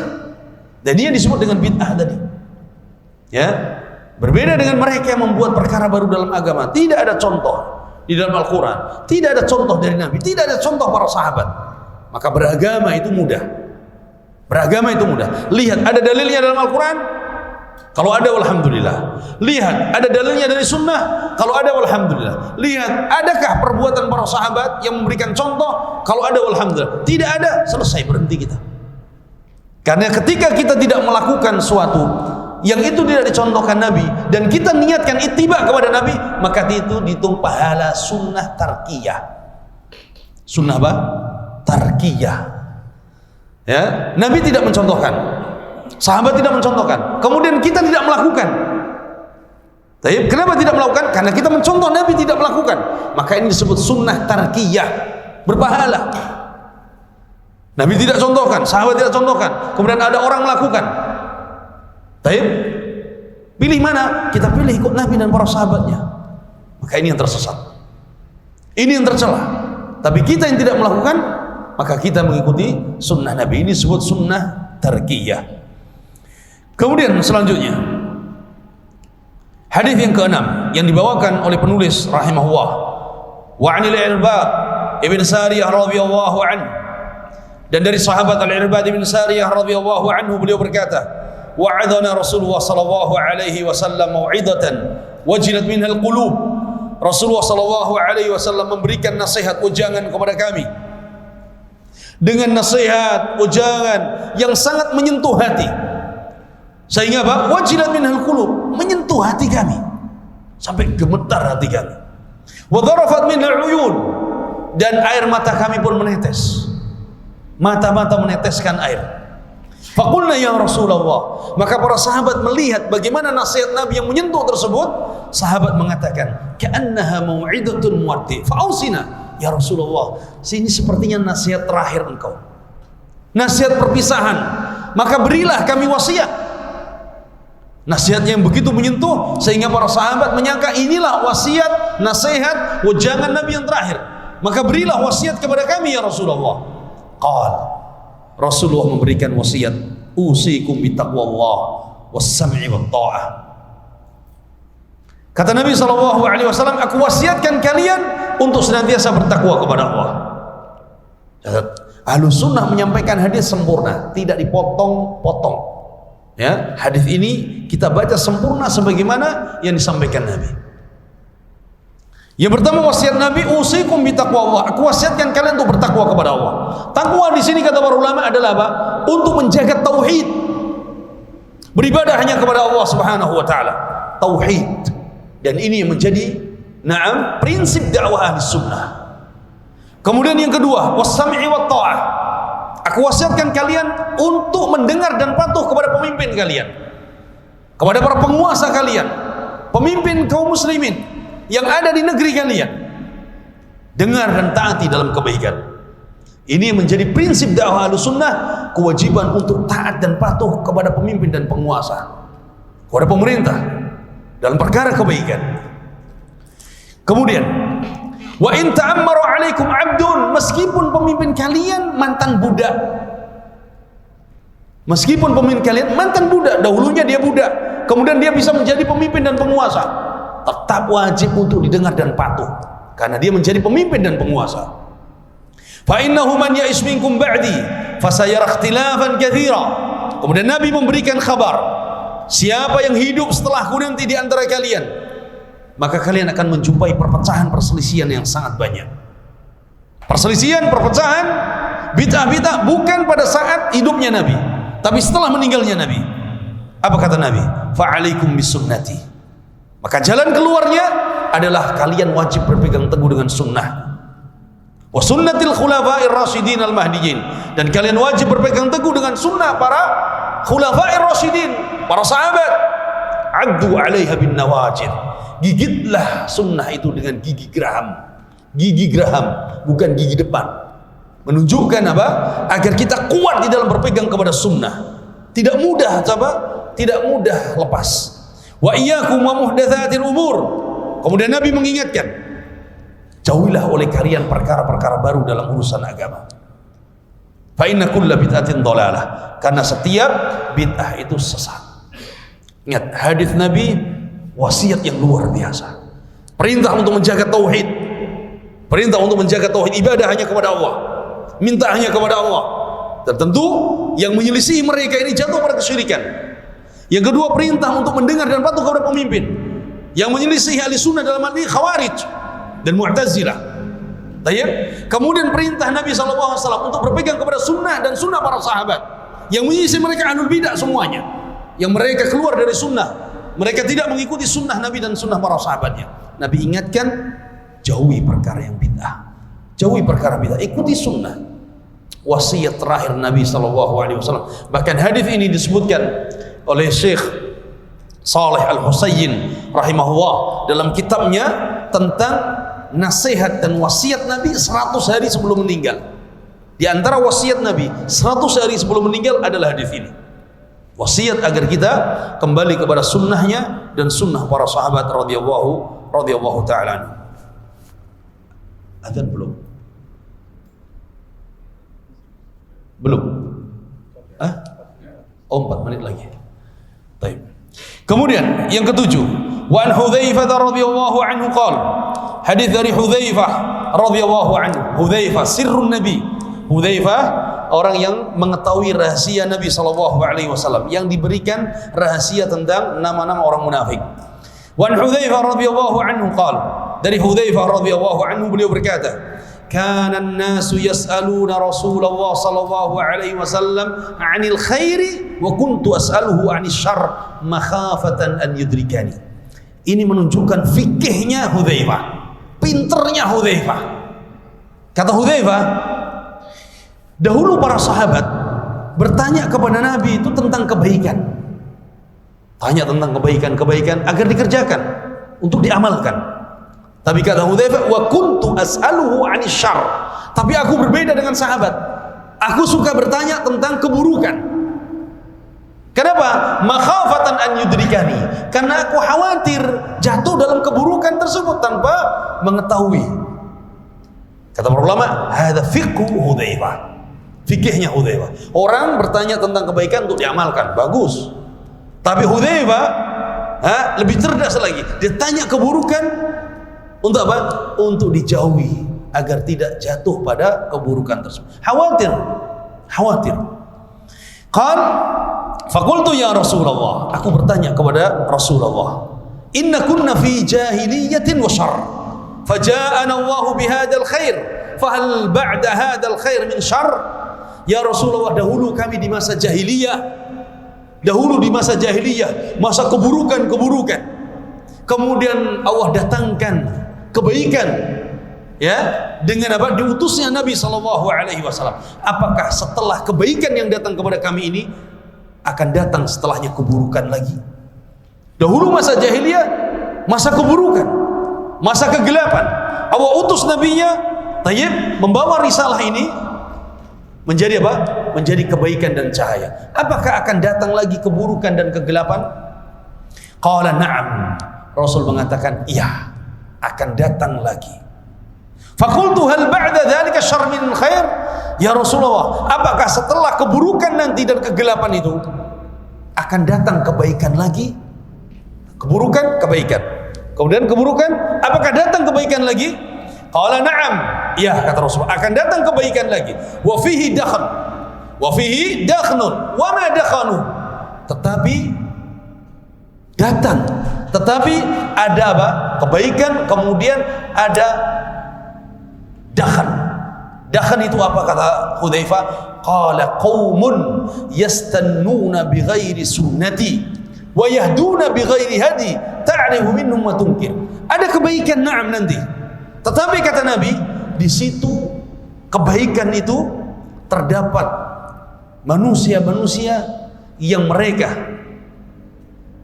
Dan ini yang disebut dengan bid'ah tadi. Ya, berbeda dengan mereka yang membuat perkara baru dalam agama. Tidak ada contoh di dalam Al-Quran, tidak ada contoh dari Nabi, tidak ada contoh para sahabat. Maka beragama itu mudah. Beragama itu mudah. Lihat, ada dalilnya dalam Al-Quran? Kalau ada, alhamdulillah. Lihat, ada dalilnya dari sunnah? Kalau ada, alhamdulillah. Lihat, adakah perbuatan para sahabat yang memberikan contoh? Kalau ada, alhamdulillah. Tidak ada, selesai, berhenti kita. Karena ketika kita tidak melakukan suatu yang itu tidak dicontohkan Nabi, dan kita niatkan ittiba kepada Nabi, maka itu dihitung pahala sunnah tarkiyah. Sunnah apa? Tarkiyah. Ya, Nabi tidak mencontohkan, sahabat tidak mencontohkan, kemudian kita tidak melakukan. Tapi kenapa tidak melakukan? Karena kita mencontoh, Nabi tidak melakukan. Maka ini disebut sunnah tarkiyah, berpahala. Nabi tidak contohkan, sahabat tidak contohkan, kemudian ada orang melakukan. Tapi pilih mana? Kita pilih ikut Nabi dan para sahabatnya. Maka ini yang tersesat, ini yang tercela. Tapi kita yang tidak melakukan, maka kita mengikuti sunnah Nabi. Ini disebut sunnah tarkiyah. Kemudian selanjutnya, hadis yang keenam yang dibawakan oleh penulis rahimahullah, wa 'anil Irbad ibn Sariyah radhiyallahu anhu, dan dari sahabat Al-Irbad ibn Sariyah radhiyallahu anhu, beliau berkata, wa'adana Rasulullah sallallahu alaihi wasallam mau'idatan wajilat minha al-qulub. Rasulullah sallallahu alaihi wasallam memberikan nasihat, ujangan kepada kami dengan nasihat, ujangan yang sangat menyentuh hati. Sehingga apa? Wajilat minhal qulub, menyentuh hati kami sampai gemetar hati kami. Wa dharafat minhal uyun, dan air mata kami pun menetes. Mata-mata meneteskan air. Faqulna ya Rasulullah, maka para sahabat melihat bagaimana nasihat Nabi yang menyentuh tersebut. Sahabat mengatakan, ka'annaha mau'idatun muwaddi, fa'ausina ya Rasulullah, ini sepertinya nasihat terakhir engkau, nasihat perpisahan, maka berilah kami wasiat. Nasihatnya yang begitu menyentuh sehingga para sahabat menyangka inilah wasiat, nasihat, ujangan Nabi yang terakhir. Maka berilah wasiat kepada kami ya Rasulullah. Rasulullah memberikan wasiat, usikum bitaqwallah was-sam'i wat-tha'ah. Kata Nabi SAW, aku wasiatkan kalian untuk senantiasa bertakwa kepada Allah. Ahlus sunnah menyampaikan hadis sempurna, tidak dipotong-potong. Ya, hadis ini kita baca sempurna sebagaimana yang disampaikan Nabi. Yang pertama wasiat Nabi, usikum bitaqwallah. Aku wasiatkan kalian untuk bertakwa kepada Allah. Takwa di sini kata para ulama adalah apa? Untuk menjaga tauhid. Beribadah hanya kepada Allah Subhanahu wa taala. Tauhid. Dan ini yang menjadi prinsip dakwah ahli sunnah. Kemudian yang kedua, was-sam'i wat ta'ah. Aku wasiatkan kalian untuk mendengar dan patuh kepada pemimpin kalian, kepada para penguasa kalian, pemimpin kaum muslimin yang ada di negeri kalian. Dengar dan taati dalam kebaikan. Ini menjadi prinsip dakwah Ahlussunnah, kewajiban untuk taat dan patuh kepada pemimpin dan penguasa, kepada pemerintah dalam perkara kebaikan. Kemudian, wa in ta'ammaru 'alaikum 'abdun, meskipun pemimpin kalian mantan budak. Meskipun pemimpin kalian mantan budak, dahulunya dia budak, kemudian dia bisa menjadi pemimpin dan penguasa, tetap wajib untuk didengar dan patuh karena dia menjadi pemimpin dan penguasa. Fa innahu man ya'ish minkum ba'di fasayara ikhtilafan katsira. Kemudian Nabi memberikan kabar, siapa yang hidup setelahku nanti di antara kalian, maka kalian akan menjumpai perpecahan, perselisihan yang sangat banyak. Perselisihan, perpecahan, bid'ah-bid'ah bukan pada saat hidupnya Nabi, tapi setelah meninggalnya Nabi. Apa kata Nabi? Fa'alaikum bisunnati. Maka jalan keluarnya adalah kalian wajib berpegang teguh dengan sunnah. Wa sunnatil khulafa'ir rasyidin al-mahdiyyin. Dan kalian wajib berpegang teguh dengan sunnah para khulafa'ir rasyidin, para sahabat. Addu 'alaiha bin nawajid. Gigitlah sunnah itu dengan gigi geraham. Gigi geraham, bukan gigi depan. Menunjukkan apa? Agar kita kuat di dalam berpegang kepada sunnah. Tidak mudah apa? Tidak mudah lepas. Wa iyyakum wa muhdatsatil umur. Kemudian Nabi mengingatkan, jauhilah oleh kalian perkara-perkara baru dalam urusan agama. Fa inna kulla bid'atin dhalalah. Karena setiap bid'ah itu sesat. Ingat, hadis Nabi wasiat yang luar biasa. Perintah untuk menjaga tauhid. Perintah untuk menjaga tauhid, ibadah hanya kepada Allah. Minta hanya kepada Allah. Dan tentu yang menyelisih mereka ini jatuh pada kesyirikan. Yang kedua, perintah untuk mendengar dan patuh kepada pemimpin. Yang menyelisih ahli sunnah dalam hal ini Khawarij dan Mu'tazilah. Kemudian perintah Nabi SAW untuk berpegang kepada sunnah dan sunnah para sahabat. Yang menyelisih mereka ahlul bidah semuanya. Yang mereka keluar dari sunnah, mereka tidak mengikuti sunnah Nabi dan sunnah para sahabatnya. Nabi ingatkan, jauhi perkara yang bid'ah, jauhi perkara bid'ah, ikuti sunnah. Wasiat terakhir Nabi SAW. Bahkan hadis ini disebutkan oleh Syekh Saleh Al-Husayn rahimahullah dalam kitabnya tentang nasihat dan wasiat Nabi 100 hari sebelum meninggal. Di antara wasiat Nabi 100 hari sebelum meninggal adalah hadis ini. Wasiat agar kita kembali kepada sunnahnya dan sunnah para sahabat radhiyallahu ta'ala anhu. Adzan belum? Belum? Oh, 4 menit lagi. Baik. Kemudian yang ketujuh, wa an Hudzaifah radhiyallahu anhu qala, hadis dari Hudzaifah radhiyallahu anhu. Hudzaifah sirrun Nabi. Hudzaifah orang yang mengetahui rahasia Nabi SAW, yang diberikan rahasia tentang nama-nama orang munafik. Wa an Hudzaifah radhiyallahu anhu qala, dari Hudzaifah radhiyallahu anhu beliau berkata, kana an-nasu yas'aluna Rasulullah sallallahu alaihi wasallam 'anil khairi wa kuntu as'aluhu 'anil syarr makhafatan an yudrikani. Ini menunjukkan fikihnya Hudzaifah, pinternya Hudzaifah. Kata Hudzaifah, dahulu para sahabat bertanya kepada Nabi itu tentang kebaikan. Tanya tentang kebaikan-kebaikan agar dikerjakan, untuk diamalkan. Tapi kata Hudzaifah, wa kuntu as'aluhu 'anil syarr. Tapi aku berbeda dengan sahabat. Aku suka bertanya tentang keburukan. Kenapa? Makhafatan an yudrikani. Karena aku khawatir jatuh dalam keburukan tersebut tanpa mengetahui. Kata para ulama, hadza fiqhu Hudzaifah. Fikihnya Hudzaifah. Orang bertanya tentang kebaikan untuk diamalkan, bagus. Tapi Hudzaifah lebih cerdas lagi. Dia tanya keburukan untuk apa? Untuk dijauhi agar tidak jatuh pada keburukan tersebut. Khawatir. Qal faqultu ya Rasulullah, aku bertanya kepada Rasulullah, inna kunna fi jahiliyatin wa syarr faja'ana Allahu bihadzal khair, fahal ba'da hadzal khair min syarr? Ya Rasulullah, dahulu kami di masa jahiliyah, masa keburukan, kemudian Allah datangkan kebaikan, ya, dengan apa? Diutusnya Nabi SAW. Apakah setelah kebaikan yang datang kepada kami ini akan datang setelahnya keburukan lagi? Dahulu masa jahiliyah, masa keburukan, masa kegelapan. Allah utus nabinya, tayyib, membawa risalah ini menjadi apa? Menjadi kebaikan dan cahaya. Apakah akan datang lagi keburukan dan kegelapan? Qala na'am. Rasul mengatakan, iya, akan datang lagi. Faqultu hal ba'da dzalika syarr min khair? Ya Rasulullah, apakah setelah keburukan nanti dan kegelapan itu akan datang kebaikan lagi? Keburukan, kebaikan. Kemudian keburukan, apakah datang kebaikan lagi? Qala na'am. Ya, kata Rasulullah, akan datang kebaikan lagi. Wa fihi dakhan. Wa fihi dakhnun. Wa ma dakhanu. Tetapi datang, tetapi ada apa? Kebaikan, kemudian ada dakhan. Dakhan itu apa, kata Hudzaifah? Qala qaumun yastannuna bighairi sunnati wa yahduna bighairi hadi ta'rifu minhum wa tunkir. Ada kebaikan, na'am, nanti. Tetapi kata Nabi, di situ kebaikan itu terdapat manusia-manusia yang mereka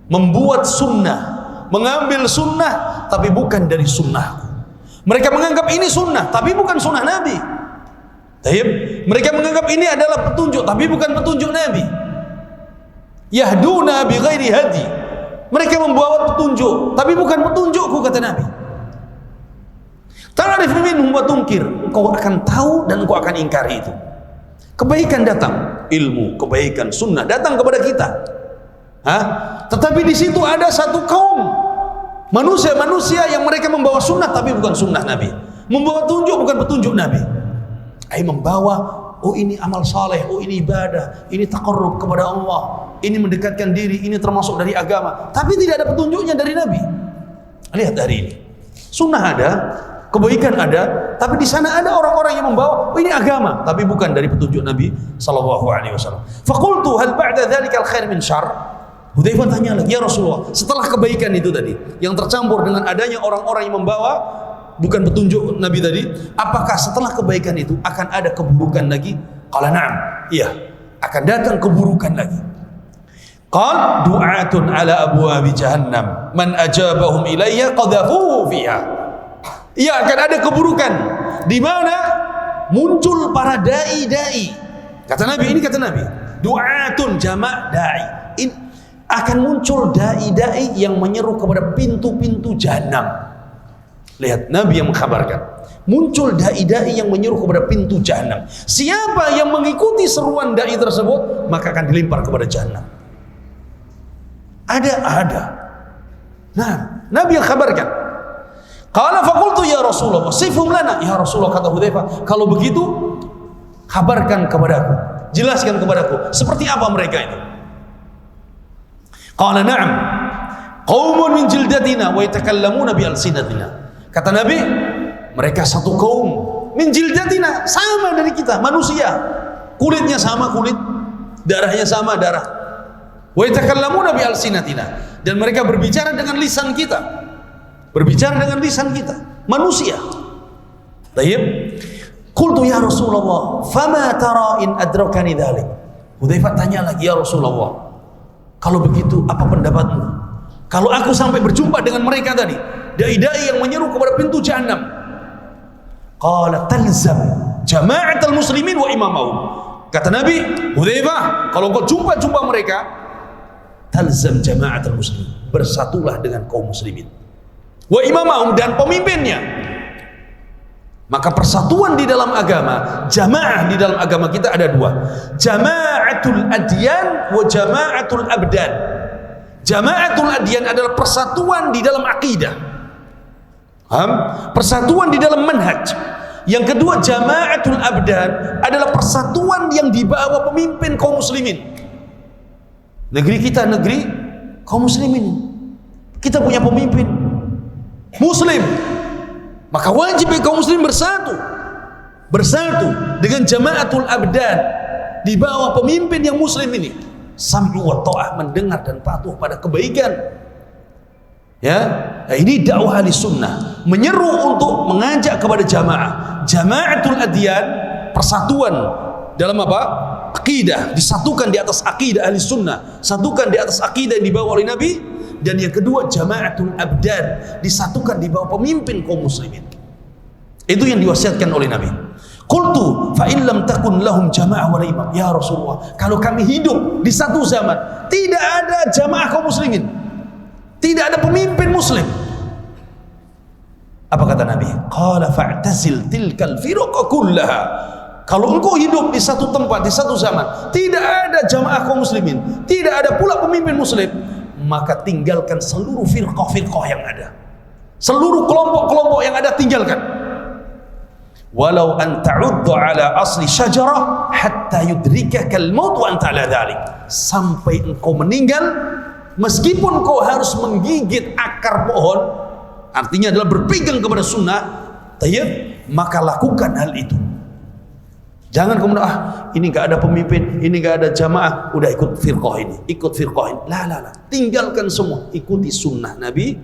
membuat sunnah, mengambil sunnah, tapi bukan dari sunnahku. Mereka menganggap ini sunnah, tapi bukan sunnah Nabi. Mereka menganggap ini adalah petunjuk, tapi bukan petunjuk Nabi. Yahduna bi ghairi hadi. Mereka membawa petunjuk, tapi bukan petunjukku, kata Nabi. Ta'rifu minhum wa tunkir. Engkau akan tahu dan engkau akan ingkari itu. Kebaikan datang, ilmu, kebaikan, sunnah datang kepada kita. Tetapi di situ ada satu kaum manusia-manusia yang mereka membawa sunnah tapi bukan sunnah Nabi, membawa tunjuk bukan petunjuk Nabi. Membawa, oh ini amal saleh, oh ini ibadah, ini taqarrub kepada Allah, ini mendekatkan diri, ini termasuk dari agama, tapi tidak ada petunjuknya dari Nabi. Lihat hari ini, sunnah ada, kebaikan ada, tapi di sana ada orang-orang yang membawa, oh ini agama, tapi bukan dari petunjuk Nabi sallallahu alaihi wasallam. Faqultu hal ba'da dzalika al-khair min syarr? Hudzaifah tanya lagi, ya Rasulullah, setelah kebaikan itu tadi yang tercampur dengan adanya orang-orang yang membawa bukan petunjuk Nabi tadi, apakah setelah kebaikan itu akan ada keburukan lagi? Qala na'am, iya, akan datang keburukan lagi. Qal du'atun ala abwabi jahannam man ajabahum ilayya qadhafuhu fiha. Iya, akan ada keburukan di mana muncul para dai-dai. Kata Nabi, ini kata Nabi, du'atun jamak dai. Akan muncul dai-dai yang menyeru kepada pintu-pintu jahanam. Lihat, Nabi yang mengkhabarkan, muncul dai-dai yang menyeru kepada pintu jahanam. Siapa yang mengikuti seruan dai tersebut, maka akan dilempar kepada jahanam. Ada. Nah, Nabi yang khabarkan. Qala faqultu ya Rasulullah, sifhum lana. Ya Rasulullah, kata Hudzaifah, kalau begitu kabarkan kepadaku, jelaskan kepadaku seperti apa mereka itu. Qala na'am, qaumun min jildatina wa yatakallamuna bi alsinatina. Kata Nabi, mereka satu kaum min jildatina, sama dari kita, manusia. Kulitnya sama kulit, darahnya sama darah. Wa yatakallamuna bi alsinatina, dan mereka berbicara dengan lisan kita. Berbicara dengan lisan kita, manusia. Tayyib. Qultu ya Rasulullah, fama tara in adrakani dzalik? Hudzaifah tanya lagi, ya Rasulullah, kalau begitu apa pendapatmu? Kalau aku sampai berjumpa dengan mereka tadi, dai-dai yang menyeru kepada pintu jahanam. Qala talzam jama'atul muslimin wa imamahum. Kata Nabi, Hudzaifah, kalau kau jumpa mereka, talzam jama'atul muslimin, bersatulah dengan kaum muslimin. Wa imamahum, dan pemimpinnya. Maka persatuan di dalam agama, jamaah di dalam agama kita ada dua. Jama'atul adyan wa jama'atul abdan. Jama'atul adyan adalah persatuan di dalam akidah. Persatuan di dalam manhaj. Yang kedua, jama'atul abdan adalah persatuan yang dibawa pemimpin kaum muslimin. Negeri kita negeri kaum muslimin. Kita punya pemimpin Muslim. Maka wajib kaum muslim bersatu dengan jamaatul abdan di bawah pemimpin yang muslim ini. Sam'u wa ta'ah, mendengar dan patuh pada kebaikan. Ya, nah, ini dakwah ahli sunnah, menyeru untuk mengajak kepada jamaatul adyan, persatuan dalam apa? Akidah, disatukan di atas akidah ahli sunnah, satukan di atas akidah yang dibawa oleh Nabi. Dan yang kedua, jamaatul abdan, disatukan di bawah pemimpin kaum muslimin. Itu yang diwasiatkan oleh Nabi. Qultu fa in lam takun lahum jamaah wala imam. Ya Rasulullah, kalau kami hidup di satu zaman tidak ada jamaah kaum muslimin, tidak ada pemimpin muslim, apa kata Nabi? Qala fa'tazil tilkal firqa kullaha. Kalau engkau hidup di satu tempat, di satu zaman, tidak ada jamaah kaum muslimin, tidak ada pula pemimpin muslim, maka tinggalkan seluruh firqah-firqah yang ada, seluruh kelompok-kelompok yang ada, tinggalkan. Walau an ta'uddu ala asli syajarah hatta yudrikaka al-maut wa anta ala dhalik. Sampai engkau meninggal, meskipun kau harus menggigit akar pohon, artinya adalah berpegang kepada sunnah, tayyib, maka lakukan hal itu. Jangan kemudian ini enggak ada pemimpin, ini enggak ada jamaah, udah ikut firqah ini, ikut firqah ini. La. Tinggalkan semua, ikuti sunnah Nabi.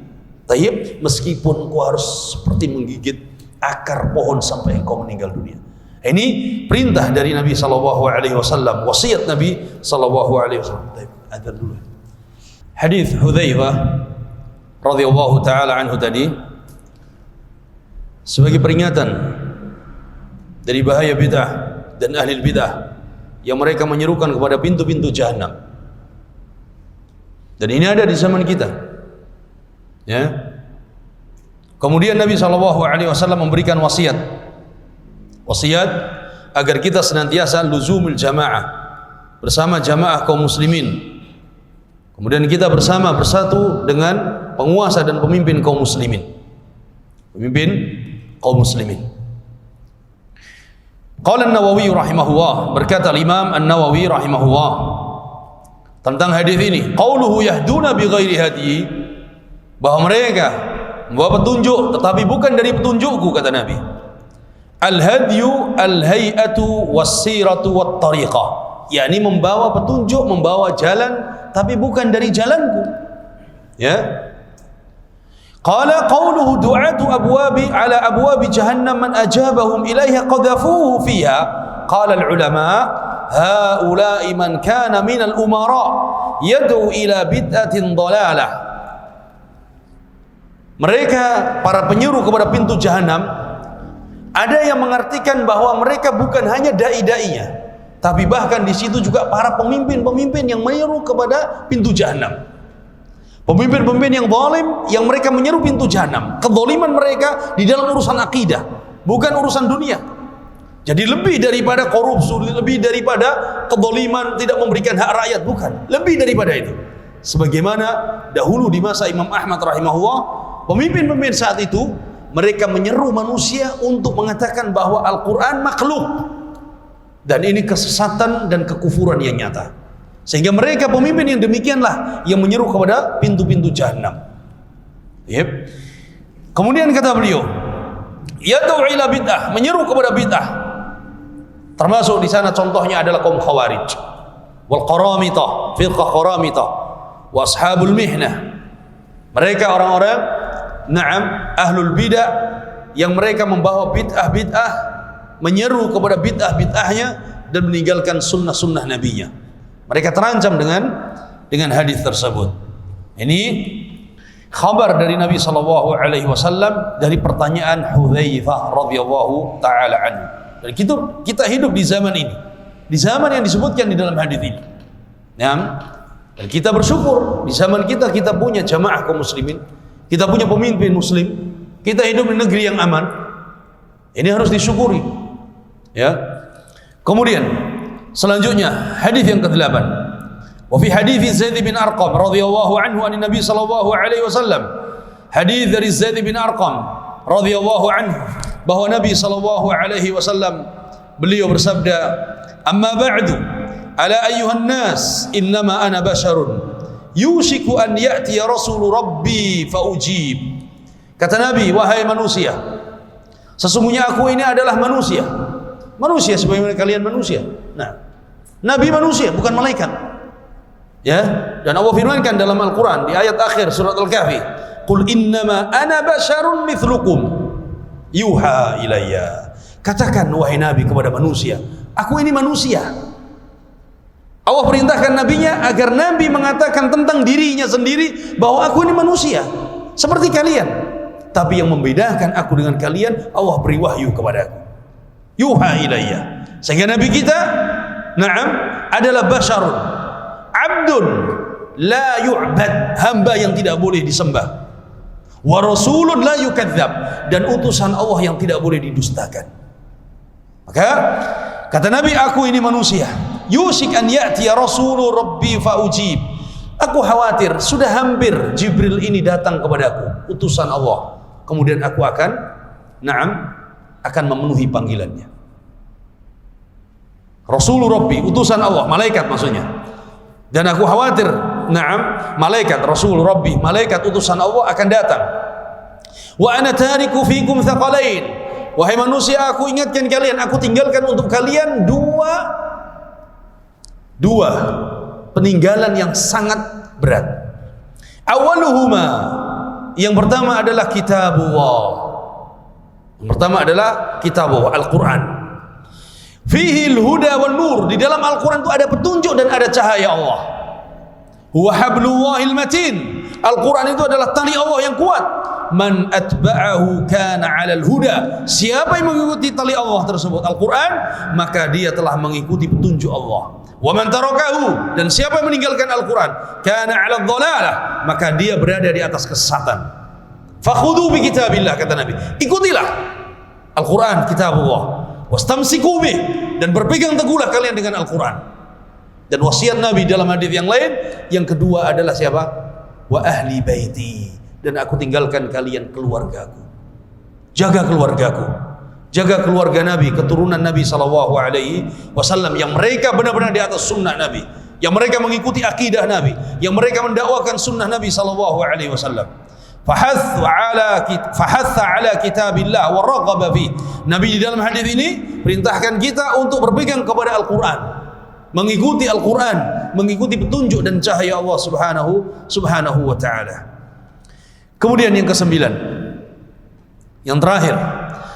Tayyib, meskipun kau harus seperti menggigit akar pohon sampai engkau meninggal dunia. Ini perintah dari Nabi sallallahu alaihi wasallam, wasiat Nabi sallallahu alaihi wasallam. Tayyib, adzan dulu. Hadis Hudzaifah radhiyallahu taala anhu tadi sebagai peringatan dari bahaya bid'ah dan ahli bid'ah yang mereka menyerukan kepada pintu-pintu jahanam. Dan ini ada di zaman kita. Ya. Kemudian Nabi SAW memberikan wasiat agar kita senantiasa luzumul jamaah, bersama jamaah kaum muslimin. Kemudian kita bersatu dengan penguasa dan pemimpin kaum muslimin. Qala An-Nawawi rahimahullah, berkata Imam An-Nawawi rahimahullah tentang hadis ini, qauluhu yahduna bi ghairi hadi, bahwa mereka membawa petunjuk tetapi bukan dari petunjukku, kata Nabi. Al-hadyu al-hay'atu was-siratu wat-tariqah, yakni membawa petunjuk, membawa jalan tapi bukan dari jalanku. Ya. Qala qawluhu du'atu abwabi ala abwabi jahannam man ajabahum ilaiha qadhafuhu fiha. Qala al-ulama haula'i man kana min al-umara yad'u ila bid'atin dhalalah. Mereka para penyeru kepada pintu jahanam, ada yang mengartikan bahwa mereka bukan hanya dai-dainya, tapi bahkan di situ juga para pemimpin-pemimpin yang menyeru kepada pintu jahanam. Pemimpin-pemimpin yang zalim yang mereka menyeru pintu jahanam. Kezaliman mereka di dalam urusan akidah, bukan urusan dunia. Jadi lebih daripada korupsi, lebih daripada kezaliman tidak memberikan hak rakyat, bukan. Lebih daripada itu. Sebagaimana dahulu di masa Imam Ahmad rahimahullah, pemimpin-pemimpin saat itu mereka menyeru manusia untuk mengatakan bahwa Al-Quran makhluk, dan ini kesesatan dan kekufuran yang nyata. Sehingga mereka pemimpin yang demikianlah yang menyeru kepada pintu-pintu jahanam. Yep. Kemudian kata beliau, yad'u ila bid'ah, menyeru kepada bid'ah. Termasuk di sana contohnya adalah kaum Khawarij, wal Qaramitah, firqah Qaramitah, wa ashabul mihnah. Mereka orang-orang ahlul bid'ah yang mereka membawa bid'ah, menyeru kepada bid'ah-bid'ahnya dan meninggalkan sunnah-sunnah nabinya. Mereka terancam dengan hadis tersebut. Ini khabar dari Nabi SAW dari pertanyaan Hudzaifah radhiyallahu taala anhu. Dan kita hidup di zaman ini, di zaman yang disebutkan di dalam hadis ini. Dan kita bersyukur di zaman kita punya jamaah kaum muslimin, kita punya pemimpin muslim, kita hidup di negeri yang aman. Ini harus disyukuri. Ya. Kemudian selanjutnya hadis yang ke-8. Wa fi hadits Zaid bin Arqam radhiyallahu anhu an Nabi sallallahu alaihi wasallam. Hadis dari Zaid bin Arqam radhiyallahu anhu bahwa Nabi sallallahu alaihi wasallam beliau bersabda, "Amma ba'du, ala ayyuhan nas, innama ana basharun yushiku an ya'ti rasul rabbi fa ujib." Kata Nabi, wahai manusia, Sesungguhnya aku ini adalah manusia. Manusia sebagaimana kalian manusia. Nah, nabi manusia bukan malaikat. Ya, dan Allah firmankan dalam Al-Qur'an di ayat akhir surat Al-Kahfi, "Qul innama ana basyarun mithlukum yuha ilayya." Katakan wahai nabi kepada manusia, aku ini manusia. Allah perintahkan nabinya agar nabi mengatakan tentang dirinya sendiri bahwa aku ini manusia seperti kalian. Tapi yang membedakan aku dengan kalian, Allah beri wahyu kepada aku. Yuha ilayya. Sehingga nabi kita, na'am, adalah basyarun, abdun la yu'bad, hamba yang tidak boleh disembah. Wa rasulun la yukadzab, dan utusan Allah yang tidak boleh didustakan. Maka kata Nabi, aku ini manusia. Yusik an ya'ti rasulu rabbi faujib. Aku khawatir sudah hampir Jibril ini datang kepadaku, utusan Allah. Kemudian aku akan memenuhi panggilannya. Rasul Rabbi, utusan Allah, malaikat maksudnya. Dan aku khawatir, malaikat Rasul Rabbi, malaikat utusan Allah akan datang. Wa ana tariku fikum thaqalain. Wahai manusia, aku ingatkan kalian, aku tinggalkan untuk kalian dua peninggalan yang sangat berat. Awaluhuma, yang pertama adalah kitabullah. Yang pertama adalah kitabullah, Al-Quran. Fihi al-huda wan nur. Di dalam Al-Quran itu ada petunjuk dan ada cahaya Allah. Huwa hablullahil matin. Al-Quran itu adalah tali Allah yang kuat. Man atba'ahu kana 'alal huda. Siapa yang mengikuti tali Allah tersebut, Al-Quran, maka dia telah mengikuti petunjuk Allah. Wa man tarakahu, dan siapa yang meninggalkan Al-Quran, kana 'alal dhalalah, maka dia berada di atas kesesatan. Fakhudhu bi kitabillah, kata Nabi, ikutilah Al-Quran, kitabullah, wastamsiku bih, dan berpegang teguhlah kalian dengan Al-Quran. Dan wasiat Nabi dalam hadis yang lain, yang kedua adalah siapa? Wa ahli baiti, dan aku tinggalkan kalian keluargaku. Jaga keluargaku, jaga keluarga Nabi, keturunan Nabi SAW, yang mereka benar-benar di atas sunnah Nabi, yang mereka mengikuti akidah Nabi, yang mereka mendakwakan sunnah Nabi SAW. Fahatha ala kitabillah wa raghaba fi. Nabi di dalam hadis ini perintahkan kita untuk berpegang kepada Al-Quran, mengikuti Al-Quran, mengikuti petunjuk dan cahaya Allah subhanahu wa ta'ala. Kemudian yang kesembilan, yang terakhir,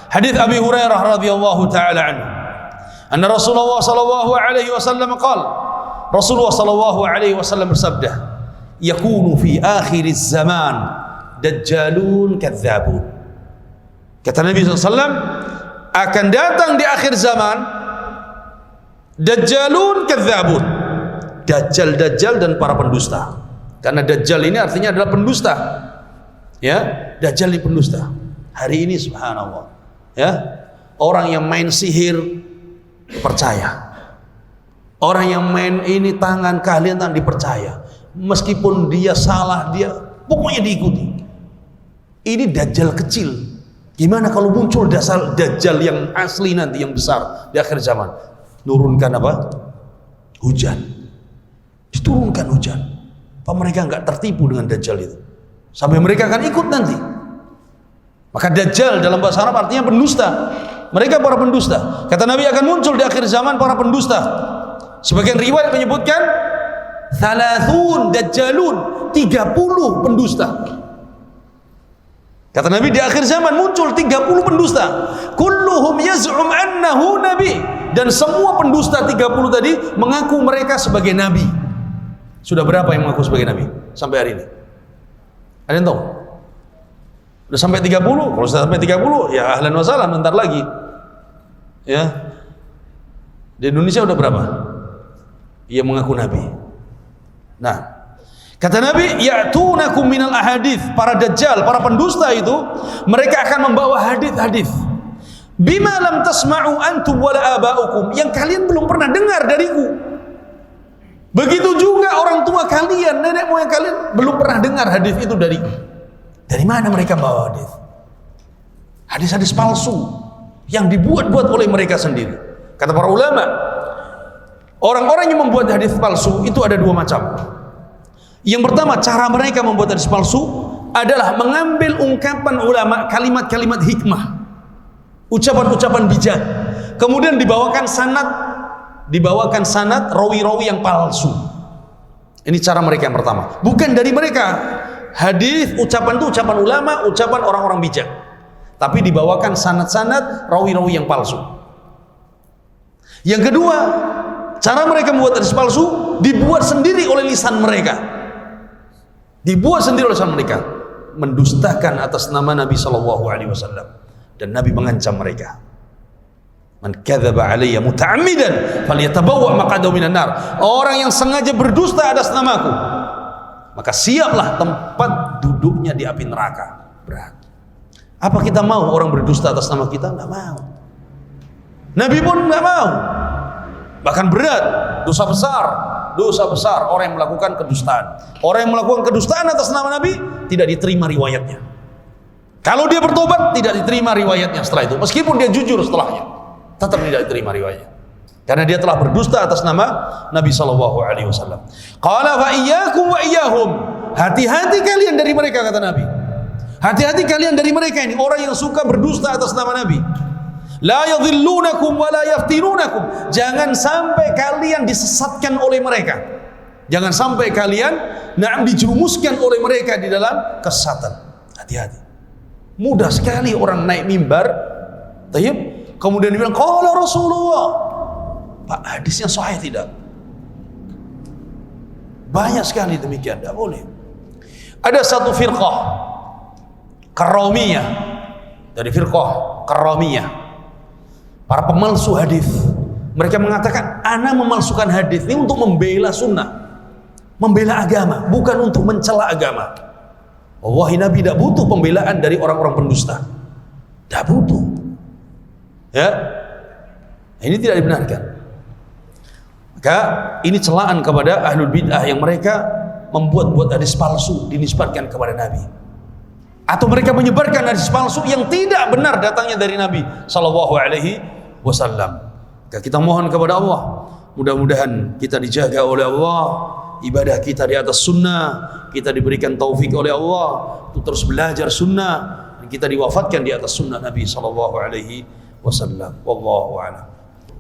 hadis Abi Hurairah radhiyallahu ta'ala anhu, anna Rasulullah sallallahu alaihi wasallam qala, Rasulullah sallallahu alaihi wasallam bersabda, yakunu fi akhiriz zaman dajjalun kadzabun. Kata Nabi SAW, akan datang di akhir zaman dajjalun kadzabun, dajjal dan para pendusta. Karena dajjal ini artinya adalah pendusta. Ya, dajjal ini pendusta. Hari ini subhanallah, ya, orang yang main sihir percaya. Orang yang main ini tangan kalian tangan dipercaya. Meskipun dia salah, dia pokoknya diikuti. Ini dajjal kecil. Gimana kalau muncul dajjal yang asli nanti, yang besar di akhir zaman? Nurunkan apa? Hujan. Diturunkan hujan. Apa mereka nggak tertipu dengan dajjal itu? Sampai mereka akan ikut nanti. Maka dajjal dalam bahasa Arab artinya pendusta. Mereka para pendusta. Kata Nabi, akan muncul di akhir zaman para pendusta. Sebagian riwayat menyebutkan 30 dajjalun, 30 pendusta. Kata Nabi, di akhir zaman muncul 30 pendusta. Kulluhum yaz'um annahu nabi, dan semua pendusta 30 tadi mengaku mereka sebagai nabi. Sudah berapa yang mengaku sebagai nabi sampai hari ini? Ada yang tahu? Sudah sampai 30? Kalau sudah sampai 30, ya ahlan wa sahlan, bentar lagi. Ya. Di Indonesia udah berapa? Ia mengaku nabi. Nah, kata Nabi, ya'tunakum minal ahadits, para dajjal, para pendusta itu, mereka akan membawa hadis-hadis. Bima lam tasma'u antum wala aba'ukum, yang kalian belum pernah dengar dariku. Begitu juga orang tua kalian, nenek moyang kalian belum pernah dengar hadis itu dariku. Dari mana mereka bawa hadis? Hadis-hadis palsu yang dibuat-buat oleh mereka sendiri. Kata para ulama, orang-orang yang membuat hadis palsu itu ada dua macam. Yang pertama, cara mereka membuat hadis palsu adalah mengambil ungkapan ulama, kalimat-kalimat hikmah. ucapan-ucapan bijak. Kemudian dibawakan sanad rawi-rawi yang palsu. Ini cara mereka yang pertama. Bukan dari mereka. Hadis, ucapan itu ucapan ulama, ucapan orang-orang bijak. Tapi dibawakan sanad-sanad rawi-rawi yang palsu. Yang kedua, cara mereka membuat hadis palsu dibuat sendiri oleh lisan mereka. Dibuat sendiri oleh lisan mereka, mendustakan atas nama Nabi SAW. Dan Nabi mengancam mereka. Man kadzaba alayya muta'ammidan falyatabawwa maq'adahu minan nar. Orang yang sengaja berdusta atas namaku, maka siaplah tempat duduknya di api neraka. Berat. Apa kita mau orang berdusta atas nama kita? Enggak mau. Nabi pun enggak mau. Bahkan berat, dosa besar orang yang melakukan kedustaan. Orang yang melakukan kedustaan atas nama Nabi tidak diterima riwayatnya. Kalau dia bertobat, tidak diterima riwayatnya setelah itu. Meskipun dia jujur setelahnya, tetap tidak diterima riwayatnya. Karena dia telah berdusta atas nama Nabi SAW. Qala fa iyyakum wa iyyahum. Hati-hati kalian dari mereka, kata Nabi. Hati-hati kalian dari mereka ini, orang yang suka berdusta atas nama Nabi. La yadhillunakum wa la yaftinunakum. Jangan sampai kalian disesatkan oleh mereka. Jangan sampai kalian dijerumuskan oleh mereka di dalam kesesatan. Hati-hati. Mudah sekali orang naik mimbar, kemudian dibilang qala Rasulullah. Pak, hadisnya sahih tidak? Banyak sekali demikian, tidak boleh. Ada satu firqah Karramiyah, dari firqah Karramiyah, para pemalsu hadis. Mereka mengatakan, ana memalsukan hadis ini untuk membela sunnah, membela agama, bukan untuk mencela agama. Wallahi Nabi tidak butuh pembelaan dari orang-orang pendusta, tidak butuh. Ya, ini tidak dibenarkan. Maka ini celaan kepada ahlul bid'ah yang mereka membuat-buat hadis palsu dinisbatkan kepada Nabi, atau mereka menyebarkan hadis palsu yang tidak benar datangnya dari Nabi SAW. Maka kita mohon kepada Allah, mudah-mudahan kita dijaga oleh Allah, ibadah kita di atas sunnah, kita diberikan taufik oleh Allah untuk terus belajar sunnah, dan kita diwafatkan di atas sunnah Nabi SAW. Wallahu a'lam.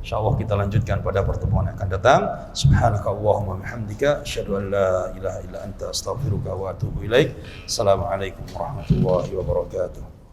Insyaallah kita lanjutkan pada pertemuan yang akan datang. Subhanakallahumma bihamdika asyhadu an la ilaha illa anta astaghfiruka wa atubu ilaik. Assalamualaikum warahmatullahi wabarakatuh.